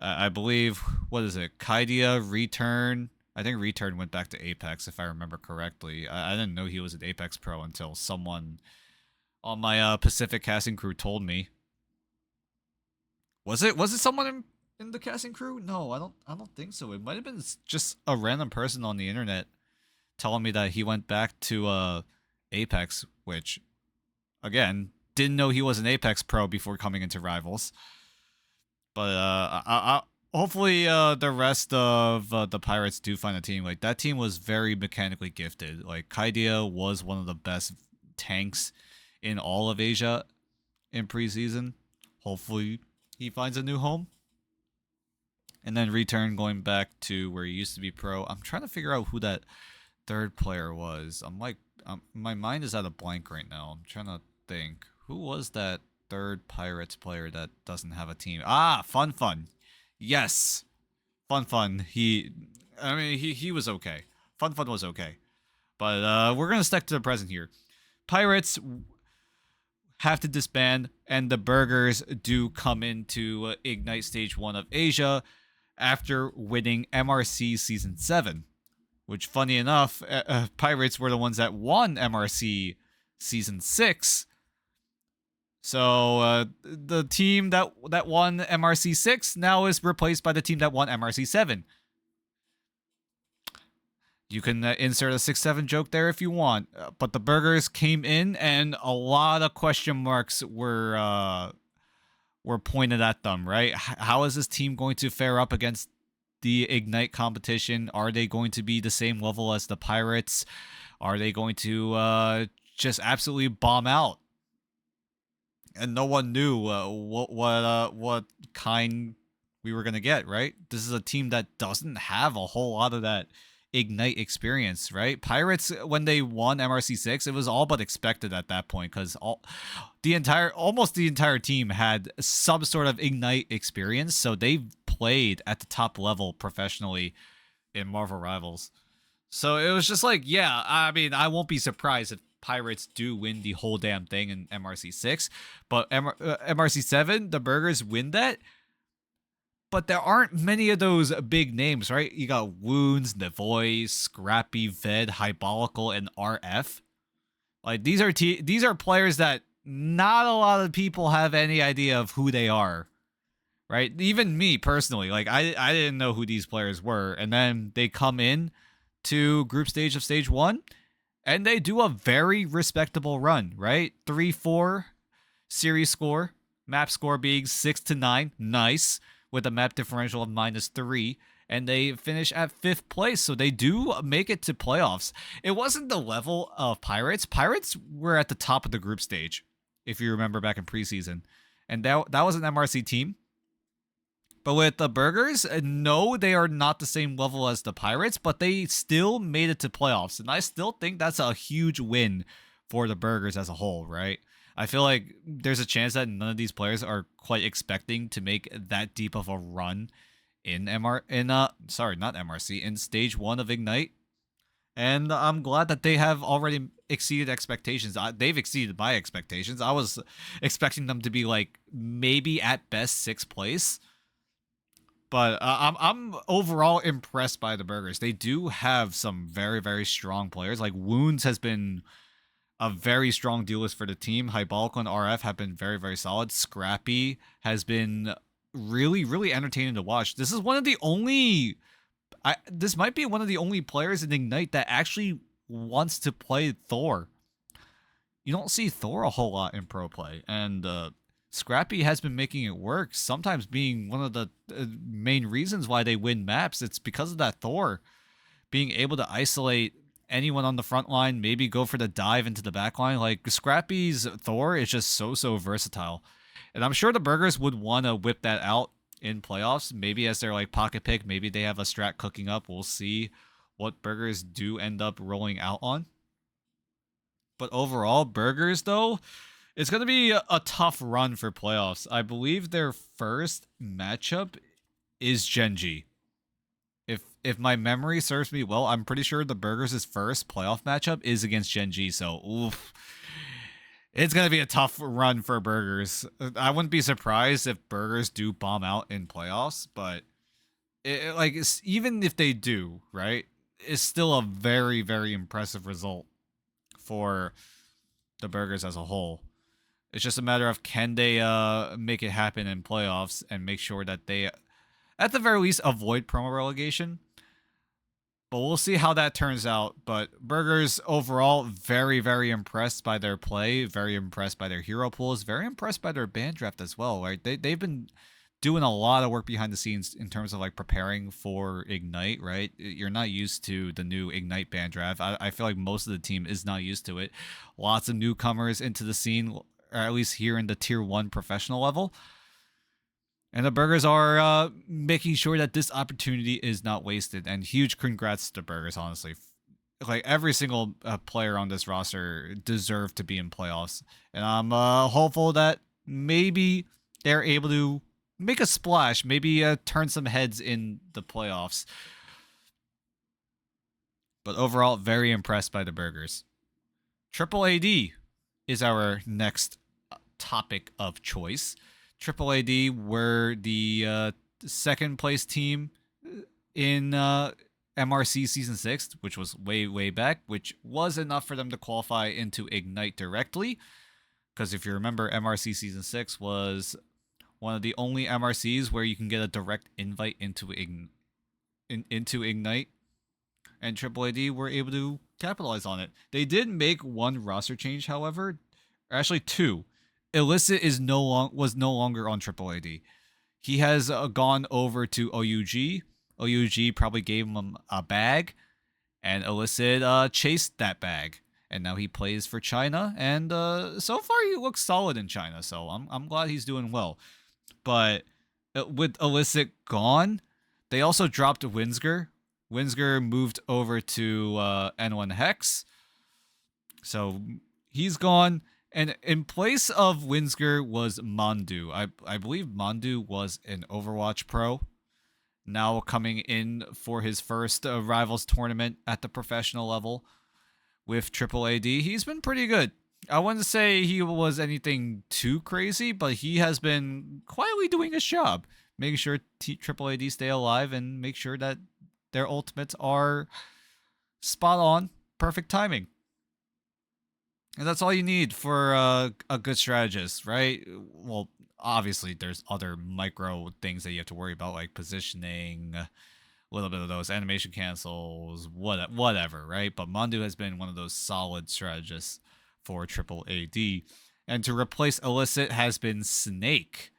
I believe, what is it, Kaidia, Return. I think Return went back to Apex, if I remember correctly. I didn't know he was an Apex pro until someone on my Pacific casting crew told me. Was it someone in the casting crew? No, I don't think so. It might have been just a random person on the internet telling me that he went back to Apex, which again, didn't know he was an Apex pro before coming into Rivals. But hopefully the rest of the Pirates do find a team. Like, that team was very mechanically gifted. Like, Kaidia was one of the best tanks in all of Asia in preseason. Hopefully he finds a new home. And then Return going back to where he used to be pro. I'm trying to figure out who that third player was. My mind is at a blank right now. I'm trying to think. Who was that third Pirates player that doesn't have a team? Fun. Yes. Fun. He was okay. Fun was okay. But we're going to stick to the present here. Pirates have to disband, and the Burgers do come into Ignite Stage 1 of Asia after winning MRC Season 7. Which, funny enough, Pirates were the ones that won MRC Season 6. So the team that won MRC 6 now is replaced by the team that won MRC 7. You can insert a 6-7 joke there if you want. But the Burgers came in, and a lot of question marks were pointed at them, right? How is this team going to fare up against the Ignite competition? Are they going to be the same level as the Pirates? Are they going to just absolutely bomb out? And no one knew what kind we were gonna get, right? This is a team that doesn't have a whole lot of that Ignite experience, right? Pirates, when they won MRC 6, it was all but expected at that point, because almost the entire team had some sort of Ignite experience, so they played at the top level professionally in Marvel Rivals. So it was just like, yeah, I mean, I won't be surprised if Pirates do win the whole damn thing in MRC 6, but MRC 7, the Burgers win that. But there aren't many of those big names, right? You got Wounds, Nevoy, Scrappy, Ved, Hybolical, and RF. Like, these are players that not a lot of people have any idea of who they are, right? Even me personally, like, I didn't know who these players were, and then they come in to group stage of Stage 1, and they do a very respectable run, right? 3-4 series score, map score being 6-9, nice, with a map differential of -3, and they finish at 5th place, so they do make it to playoffs. It wasn't the level of Pirates. Pirates were at the top of the group stage, if you remember back in preseason, and that was an MRC team. But with the Burgers, no, they are not the same level as the Pirates, but they still made it to playoffs, and I still think that's a huge win for the Burgers as a whole, right? I feel like there's a chance that none of these players are quite expecting to make that deep of a run in Stage 1 of Ignite. And I'm glad that they have already exceeded expectations. They've exceeded my expectations. I was expecting them to be like maybe at best sixth place, but I'm overall impressed by the Burgers. They do have some very very strong players. Like Wounds has been a very strong duelist for the team. Hybalco and RF have been very very solid. Scrappy has been really really entertaining to watch. This is one of the only this might be one of the only players in Ignite that actually wants to play Thor. You don't see Thor a whole lot in pro play, and Scrappy has been making it work. Sometimes being one of the main reasons why they win maps. It's because of that Thor being able to isolate anyone on the front line, maybe go for the dive into the back line. Like Scrappy's Thor is just so versatile, and I'm sure the Burgers would want to whip that out in playoffs. Maybe as their like pocket pick, maybe they have a strat cooking up. We'll see what Burgers do end up rolling out on. But overall, Burgers though, it's going to be a tough run for playoffs. I believe their first matchup is Genji. If my memory serves me well, I'm pretty sure the Burgers' first playoff matchup is against Genji. So, oof. It's going to be a tough run for Burgers. I wouldn't be surprised if Burgers do bomb out in playoffs, but even if they do, right, it's still a very, very impressive result for the Burgers as a whole. It's just a matter of can they make it happen in playoffs and make sure that they, at the very least, avoid promo relegation. But we'll see how that turns out. But Burgers overall, very, very impressed by their play, very impressed by their hero pools, very impressed by their band draft as well. Right? They've been doing a lot of work behind the scenes in terms of like preparing for Ignite, right? You're not used to the new Ignite band draft. I feel like most of the team is not used to it. Lots of newcomers into the scene, or at least here in the tier 1 professional level. And the Burgers are making sure that this opportunity is not wasted. And huge congrats to the Burgers, honestly. Like every single player on this roster deserved to be in playoffs. And I'm hopeful that maybe they're able to make a splash, maybe turn some heads in the playoffs. But overall, very impressed by the Burgers. AAAd is our next topic of choice. AAAd were the second place team in MRC Season 6, which was way back, which was enough for them to qualify into Ignite directly. Because if you remember, MRC Season 6 was one of the only MRCs where you can get a direct invite into Ignite. And AAAd were able to capitalize on it. They did make one roster change, however. Actually, two. Illicit was no longer on AAAd. He has gone over to OUG. OUG probably gave him a bag, and Illicit chased that bag. And now he plays for China, and so far he looks solid in China. So I'm glad he's doing well. But with Illicit gone, they also dropped Winsger. Winsger moved over to N1 Hex. So he's gone. And in place of Winsger was Mandu. I believe Mandu was an Overwatch pro. Now coming in for his first Rivals tournament at the professional level with AAAd. He's been pretty good. I wouldn't say he was anything too crazy, but he has been quietly doing his job. Making sure AAAd stay alive and make sure that their ultimates are spot on. Perfect timing. And that's all you need for a good strategist, right? Well, obviously, there's other micro things that you have to worry about, like positioning, a little bit of those animation cancels, whatever, right? But Mandu has been one of those solid strategists for AAAd. And to replace Illicit has been Snake.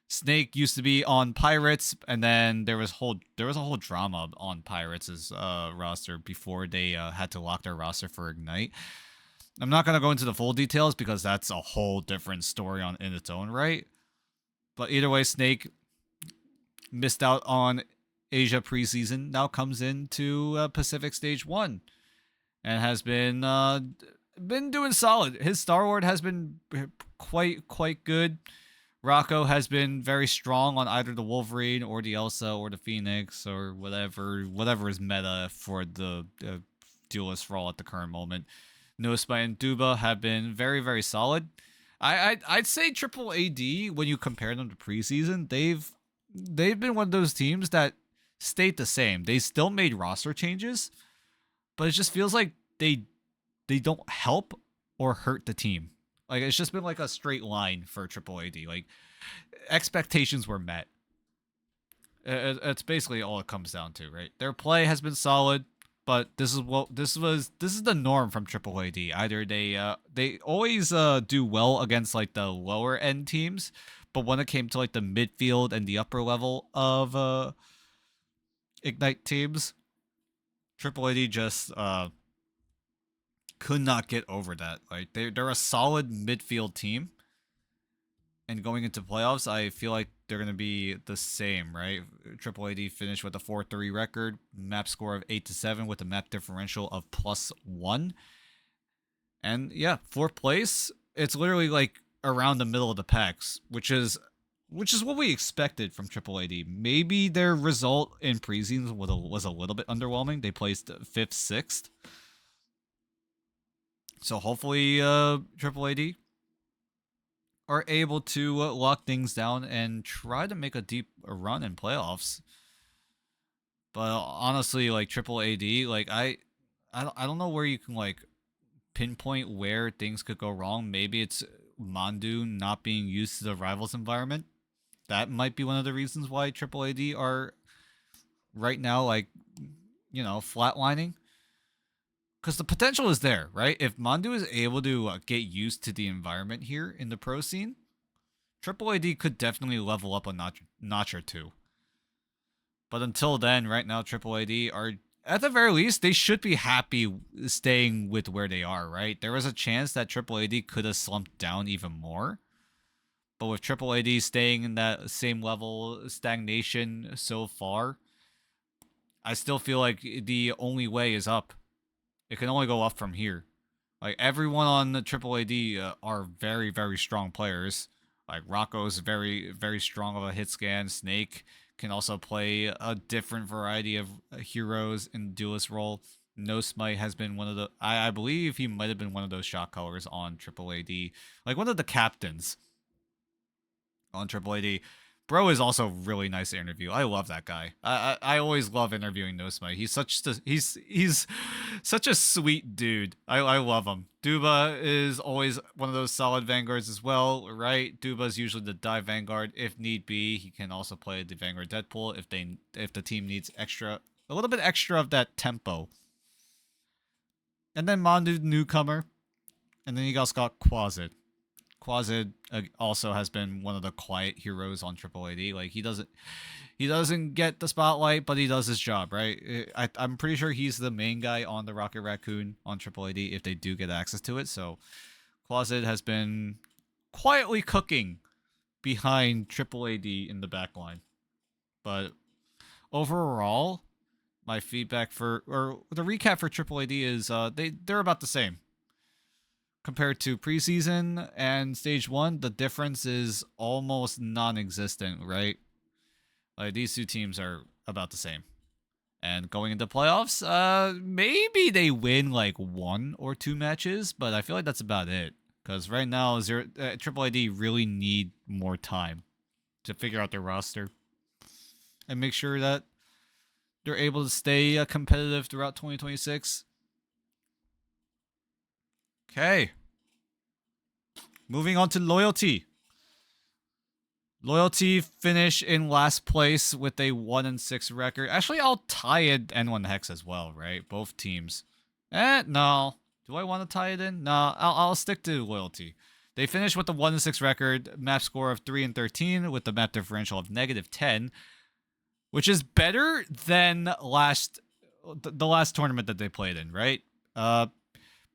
Snake used to be on Pirates, and then there was a whole drama on Pirates' roster before they had to lock their roster for Ignite. I'm not going to go into the full details because that's a whole different story in its own right. But either way, Snake missed out on Asia preseason, now comes into Pacific Stage 1 and has been doing solid. His Star Lord has been quite good. Rocco has been very strong on either the Wolverine or the Elsa or the Phoenix or whatever is meta for the duelist role at the current moment. Nospa and Duba have been very, very solid. I'd say Triple AD, when you compare them to preseason, they've been one of those teams that stayed the same. They still made roster changes, but it just feels like they don't help or hurt the team. Like, it's just been like a straight line for Triple AD. Like, expectations were met. It's basically all it comes down to, right? Their play has been solid, but this is the norm from Triple AD. Either they always do well against like the lower end teams, but when it came to like the midfield and the upper level of Ignite teams, Triple AD just could not get over that. Like, they're a solid midfield team, and going into playoffs, I feel like they're going to be the same, right? Triple AD finished with a 4-3 record, map score of 8-7 with a map differential of +1. And yeah, 4th place, it's literally like around the middle of the packs, which is what we expected from Triple AD. Maybe their result in preseason was a little bit underwhelming. They placed 5th, 6th. So hopefully Triple AD are able to lock things down and try to make a deep run in playoffs. But honestly, like Triple AD, like I don't know where you can like pinpoint where things could go wrong. Maybe it's Mandu not being used to the rivals environment. That might be one of the reasons why Triple AD are right now like, flatlining. Because the potential is there, right? If Mandu is able to get used to the environment here in the pro scene, Triple AD could definitely level up a notch or two. But until then, right now, Triple AD are, at the very least, they should be happy staying with where they are, right? There was a chance that Triple AD could have slumped down even more. But with Triple AD staying in that same level stagnation so far, I still feel like the only way is up. It can only go up from here. Like, everyone on the Triple AD are very, very strong players. Like, Rocco's very, very strong of a hit scan. Snake can also play a different variety of heroes in the duelist role. No Smite has been one of the... I believe he might have been one of those shot callers on Triple AD. Like, one of the captains on Triple AD. Bro is also really nice to interview. I love that guy. I always love interviewing No Smite. He's such a sweet dude. I love him. Duba is always one of those solid vanguards as well, right? Duba's usually the dive vanguard if need be. He can also play the Vanguard Deadpool if the team needs a little bit extra of that tempo. And then Mandu newcomer, and then you guys got QAZD. QAZD also has been one of the quiet heroes on Triple AD. Like, he doesn't get the spotlight, but he does his job, right? I'm pretty sure he's the main guy on the Rocket Raccoon on Triple AD if they do get access to it. So QAZD has been quietly cooking behind Triple AD in the backline. But overall, my feedback or the recap for Triple AD is they're about the same. Compared to preseason and stage 1, the difference is almost non-existent, right? Like, these two teams are about the same. And going into playoffs, maybe they win like 1 or 2 matches, but I feel like that's about it. Because right now, Triple AD really need more time to figure out their roster and make sure that they're able to stay competitive throughout 2026. Okay. Moving on to Loyalty. Loyalty finish in last place with a 1-6 record. Actually, I'll tie it N1 Hex as well, right? Both teams. No. Do I want to tie it in? No, I'll stick to Loyalty. They finished with a 1-6 record, map score of 3-13 with the map differential of -10, which is better than the last tournament that they played in, right?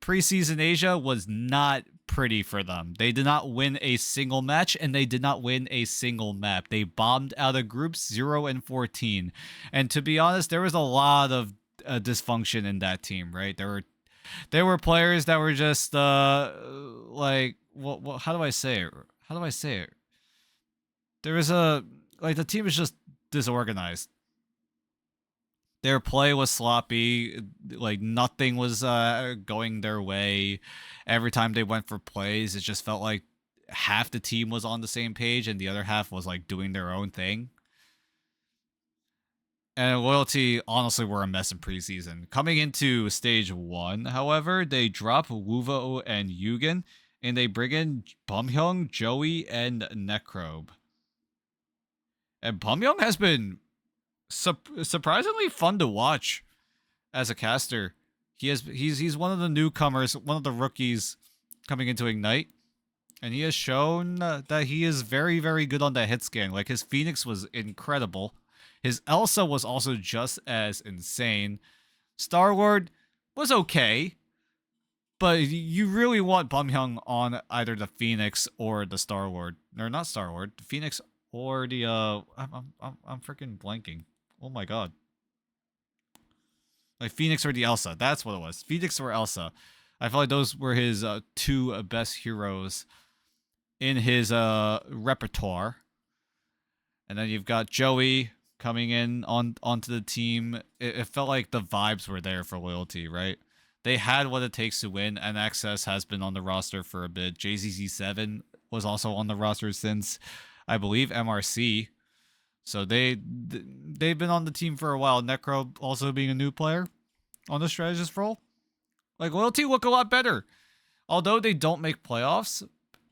Preseason Asia was not pretty for them. They did not win a single match, and they did not win a single map. They bombed out of groups 0-14. And to be honest, there was a lot of dysfunction in that team, right? There were players that were just like, what how do I say it? There was the team is just disorganized. Their play was sloppy. Like nothing was going their way. Every time they went for plays, it just felt like half the team was on the same page and the other half was like doing their own thing. And Loyalty honestly were a mess in preseason. Coming into stage one, however, they drop Wuvo and Yugen, and they bring in Bumhyung, Joey, and Necrobe. And Bumhyung has been surprisingly fun to watch as a caster. He's one of the newcomers, one of the rookies coming into Ignite, and he has shown that he is very, very good on that hit scan. Like his Phoenix was incredible. His Elsa was also just as insane. Star-Lord was okay, but you really want Bumhyung on either the Phoenix or the Star-Lord. Or not Star-Lord, the Phoenix or the I'm freaking blanking. Oh my god. Like Phoenix or the Elsa. That's what it was. Phoenix or Elsa. I felt like those were his two best heroes in his repertoire. And then you've got Joey coming in onto the team. It felt like the vibes were there for Loyalty, right? They had what it takes to win. NXS has been on the roster for a bit. JZZ7 was also on the roster since, I believe, MRC. So they've been on the team for a while. Necro also being a new player on the strategist role. Like Loyalty look a lot better. Although they don't make playoffs,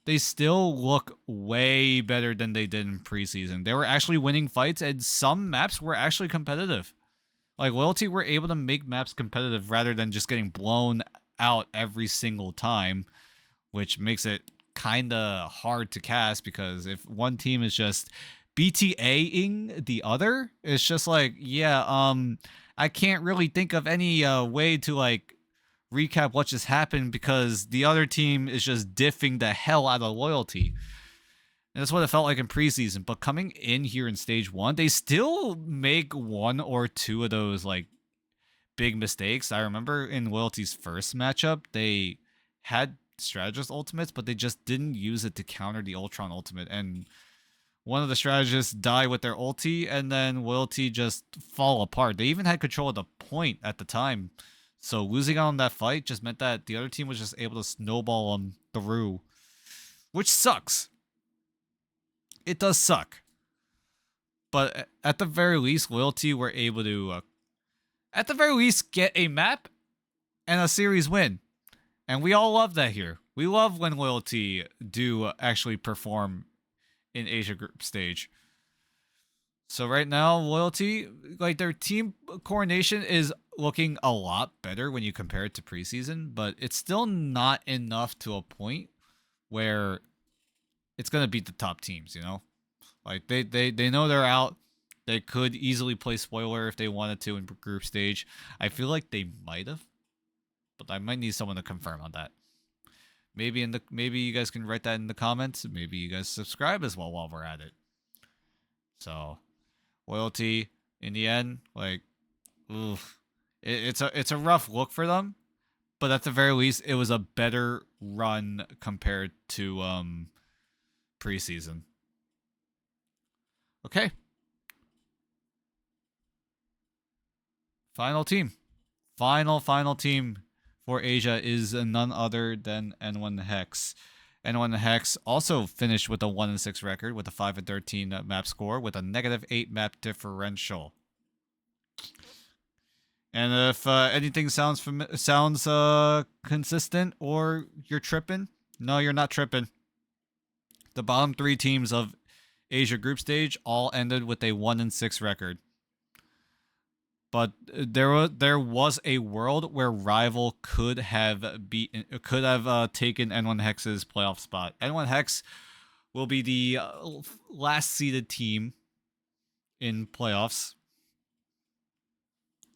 they still look way better than they did in preseason. They were actually winning fights, and some maps were actually competitive. Like Loyalty were able to make maps competitive rather than just getting blown out every single time, which makes it kind of hard to cast because if one team is just BTAing the other, it's just like, yeah, I can't really think of any way to like recap what just happened because the other team is just diffing the hell out of Loyalty. And that's what it felt like in preseason. But coming in here in stage one, they still make one or two of those like big mistakes. I remember in Loyalty's first matchup, they had strategist ultimates, but they just didn't use it to counter the Ultron ultimate. And one of the strategists die with their ulti, and then Loyalty just fall apart. They even had control of the point at the time. So losing out on that fight just meant that the other team was just able to snowball them through, which sucks. It does suck. But at the very least, Loyalty were able to, at the very least, get a map and a series win. And we all love that here. We love when Loyalty do actually perform in Asia group stage. So right now, Loyalty, like their team coordination is looking a lot better when you compare it to preseason, but it's still not enough to a point where it's gonna beat the top teams, you know? Like they know they're out. They could easily play spoiler if they wanted to in group stage. I feel like they might have, but I might need someone to confirm on that. Maybe you guys can write that in the comments. Maybe you guys subscribe as well while we're at it. So Loyalty in the end, like, oof, it's a rough look for them, but at the very least, it was a better run compared to preseason. Okay, final team, final team for Asia is none other than N1 Hex. N1 Hex also finished with a 1-6 record with a 5-13 map score with a -8 map differential. And if anything sounds consistent or you're tripping, no, you're not tripping. The bottom three teams of Asia group stage all ended with a 1-6 record. But there was a world where Rival could have taken N1 Hex's playoff spot. N1 Hex will be the last seeded team in playoffs,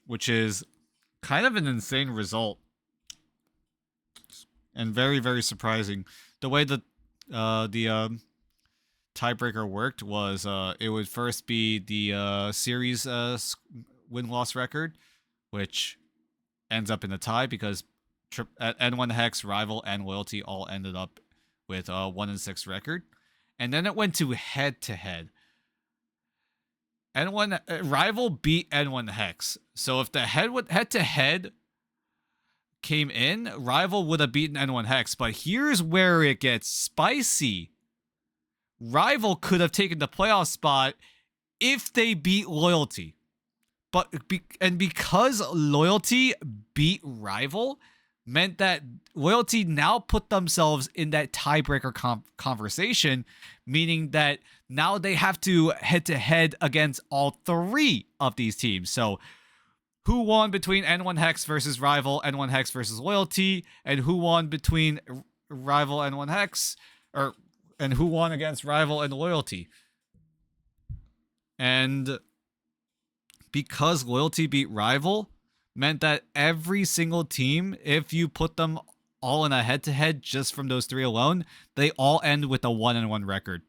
which is kind of an insane result and very, very surprising. The way that the tiebreaker worked was it would first be the series win-loss record, which ends up in a tie because N1 Hex, Rival, and Loyalty all ended up with a 1-6 record. And then it went to head-to-head. N1 Rival beat N1 Hex. So if the head to head came in, Rival would have beaten N1 Hex. But here's where it gets spicy. Rival could have taken the playoff spot if they beat Loyalty. And because Loyalty beat Rival, meant that Loyalty now put themselves in that tiebreaker conversation, meaning that now they have to head-to-head against all three of these teams. So who won between N1 Hex versus Rival, N1 Hex versus Loyalty, and who won between Rival, N1 Hex, and who won against Rival and Loyalty? And because Loyalty beat Rival, meant that every single team, if you put them all in a head-to-head just from those three alone, they all end with a 1-1 record.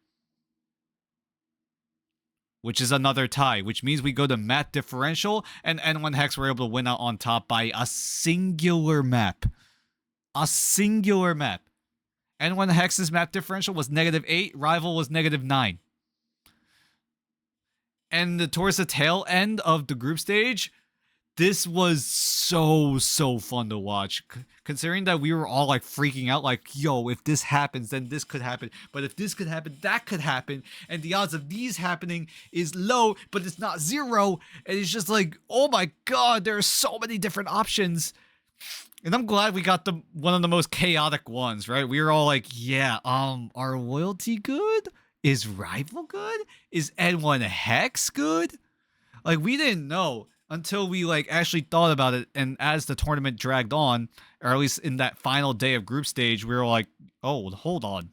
Which is another tie, which means we go to map differential, and N1 Hex were able to win out on top by a singular map. A singular map. N1 Hex's map differential was -8, Rival was -9. And towards the tail end of the group stage, this was so fun to watch, considering that we were all like freaking out, like, yo, if this happens, then this could happen, but if this could happen, that could happen, and the odds of these happening is low, but it's not zero, and it's just like, oh my god, there are so many different options. And I'm glad we got one of the most chaotic ones, right? We were all like, yeah, are Loyalty good? Is Rival good? Is N1 Hex good? Like, we didn't know until we like actually thought about it, and as the tournament dragged on, or at least in that final day of group stage, we were like, oh, hold on.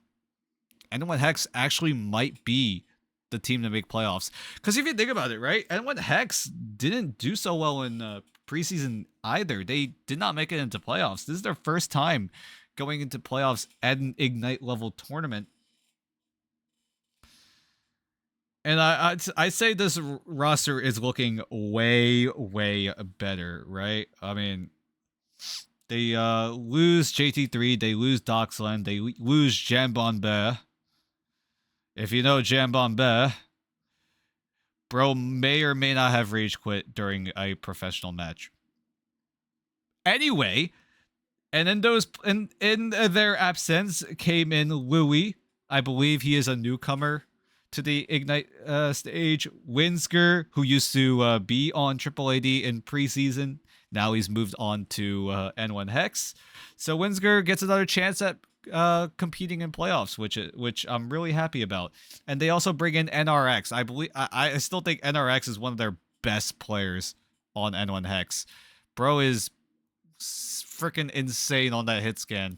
N1 Hex actually might be the team to make playoffs. Because if you think about it, right? N1 Hex didn't do so well in preseason either. They did not make it into playoffs. This is their first time going into playoffs at an Ignite level tournament. And I say this roster is looking way better, right? I mean, they lose JT3, they lose Doxland, they lose Jambon. If you know Jambon, bro may or may not have rage quit during a professional match. Anyway, and in their absence came in Louis. I believe he is a newcomer to the Ignite stage. Winsker, who used to be on AAAd in preseason, now he's moved on to N1 Hex. So Winsker gets another chance at competing in playoffs, which I'm really happy about. And they also bring in NRX. I still think NRX is one of their best players on N1 Hex. Bro is freaking insane on that hit scan.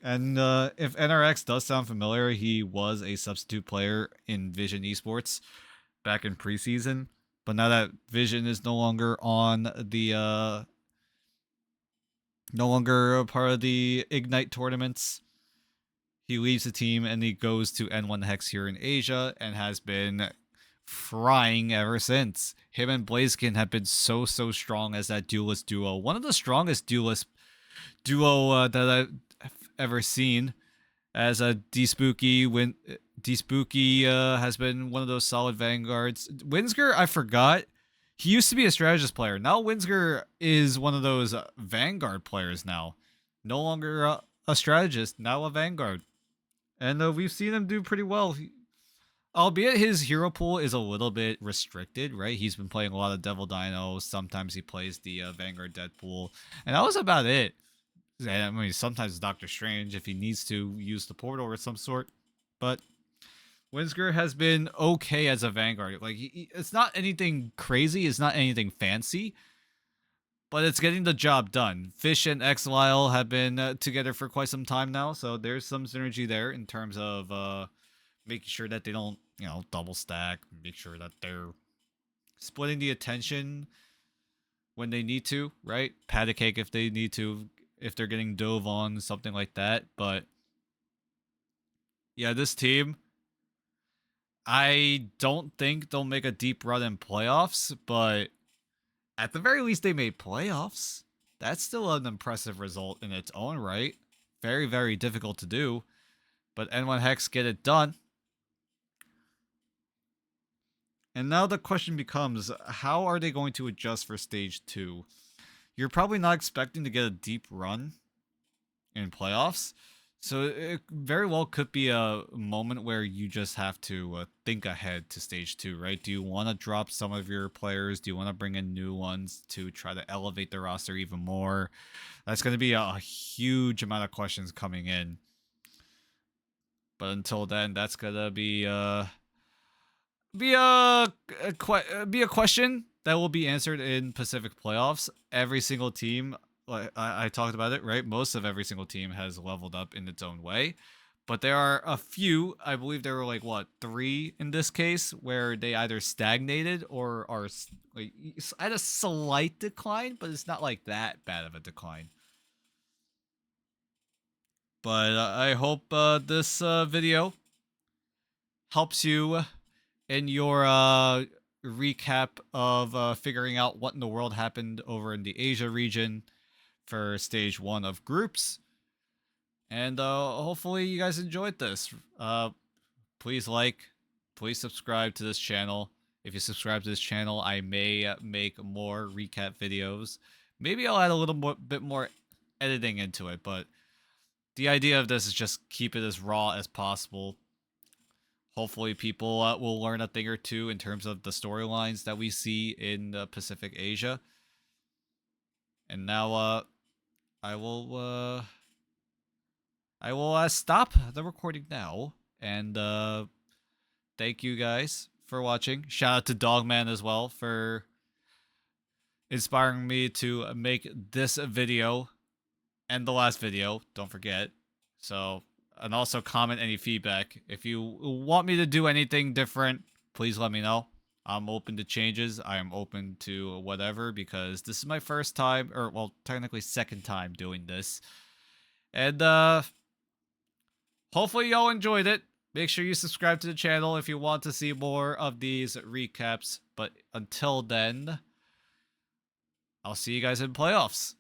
And if NRX does sound familiar, he was a substitute player in Vision Esports back in preseason. But now that Vision is no longer on the no longer a part of the Ignite tournaments, he leaves the team and he goes to N1 Hex here in Asia and has been frying ever since. Him and Blaziken have been so strong as that duelist duo. One of the strongest duelist duo that I've ever seen, as a D-Spooky has been one of those solid vanguards. Winsker, I forgot, he used to be a strategist player. Now Winsker is one of those vanguard players now. No longer a strategist, now a vanguard. And we've seen him do pretty well. Albeit his hero pool is a little bit restricted, right? He's been playing a lot of Devil Dino. Sometimes he plays the Vanguard Deadpool. And that was about it. I mean, sometimes Doctor Strange if he needs to use the portal or some sort. But Winsker has been okay as a Vanguard. Like, it's not anything crazy. It's not anything fancy. But it's getting the job done. Fish and X-Lyle have been together for quite some time now. So there's some synergy there in terms of making sure that they don't, double stack. Make sure that they're splitting the attention when they need to, right? Pat a cake if they need to, if they're getting dove on, something like that. But yeah, this team, I don't think they'll make a deep run in playoffs, but at the very least they made playoffs. That's still an impressive result in its own right. Very difficult to do, but N1 Hex get it done. And now the question becomes, how are they going to adjust for stage 2? You're probably not expecting to get a deep run in playoffs. So it very well could be a moment where you just have to think ahead to stage 2, right? Do you want to drop some of your players? Do you want to bring in new ones to try to elevate the roster even more? That's going to be a huge amount of questions coming in. But until then, that's going to be a question that will be answered in Pacific playoffs. Every single team, like I talked about it, right? Most of every single team has leveled up in its own way, but there are a few. I believe there were like what 3 in this case where they either stagnated or are like at a slight decline, but it's not like that bad of a decline. But I hope this video helps you in your recap of figuring out what in the world happened over in the Asia region for stage 1 of groups. And hopefully you guys enjoyed this. Please please subscribe to this channel. If you subscribe to this channel, I may make more recap videos. Maybe I'll add a little bit more editing into it, but the idea of this is just keep it as raw as possible. Hopefully people will learn a thing or two in terms of the storylines that we see in Pacific Asia. And now I will stop the recording now, and thank you guys for watching. Shout out to Dogman as well for inspiring me to make this video and the last video, don't forget. So, and also comment any feedback. If you want me to do anything different, please let me know. I'm open to changes. I am open to whatever, because this is my first time, or well, technically second time doing this. And hopefully y'all enjoyed it. Make sure you subscribe to the channel if you want to see more of these recaps. But until then, I'll see you guys in playoffs.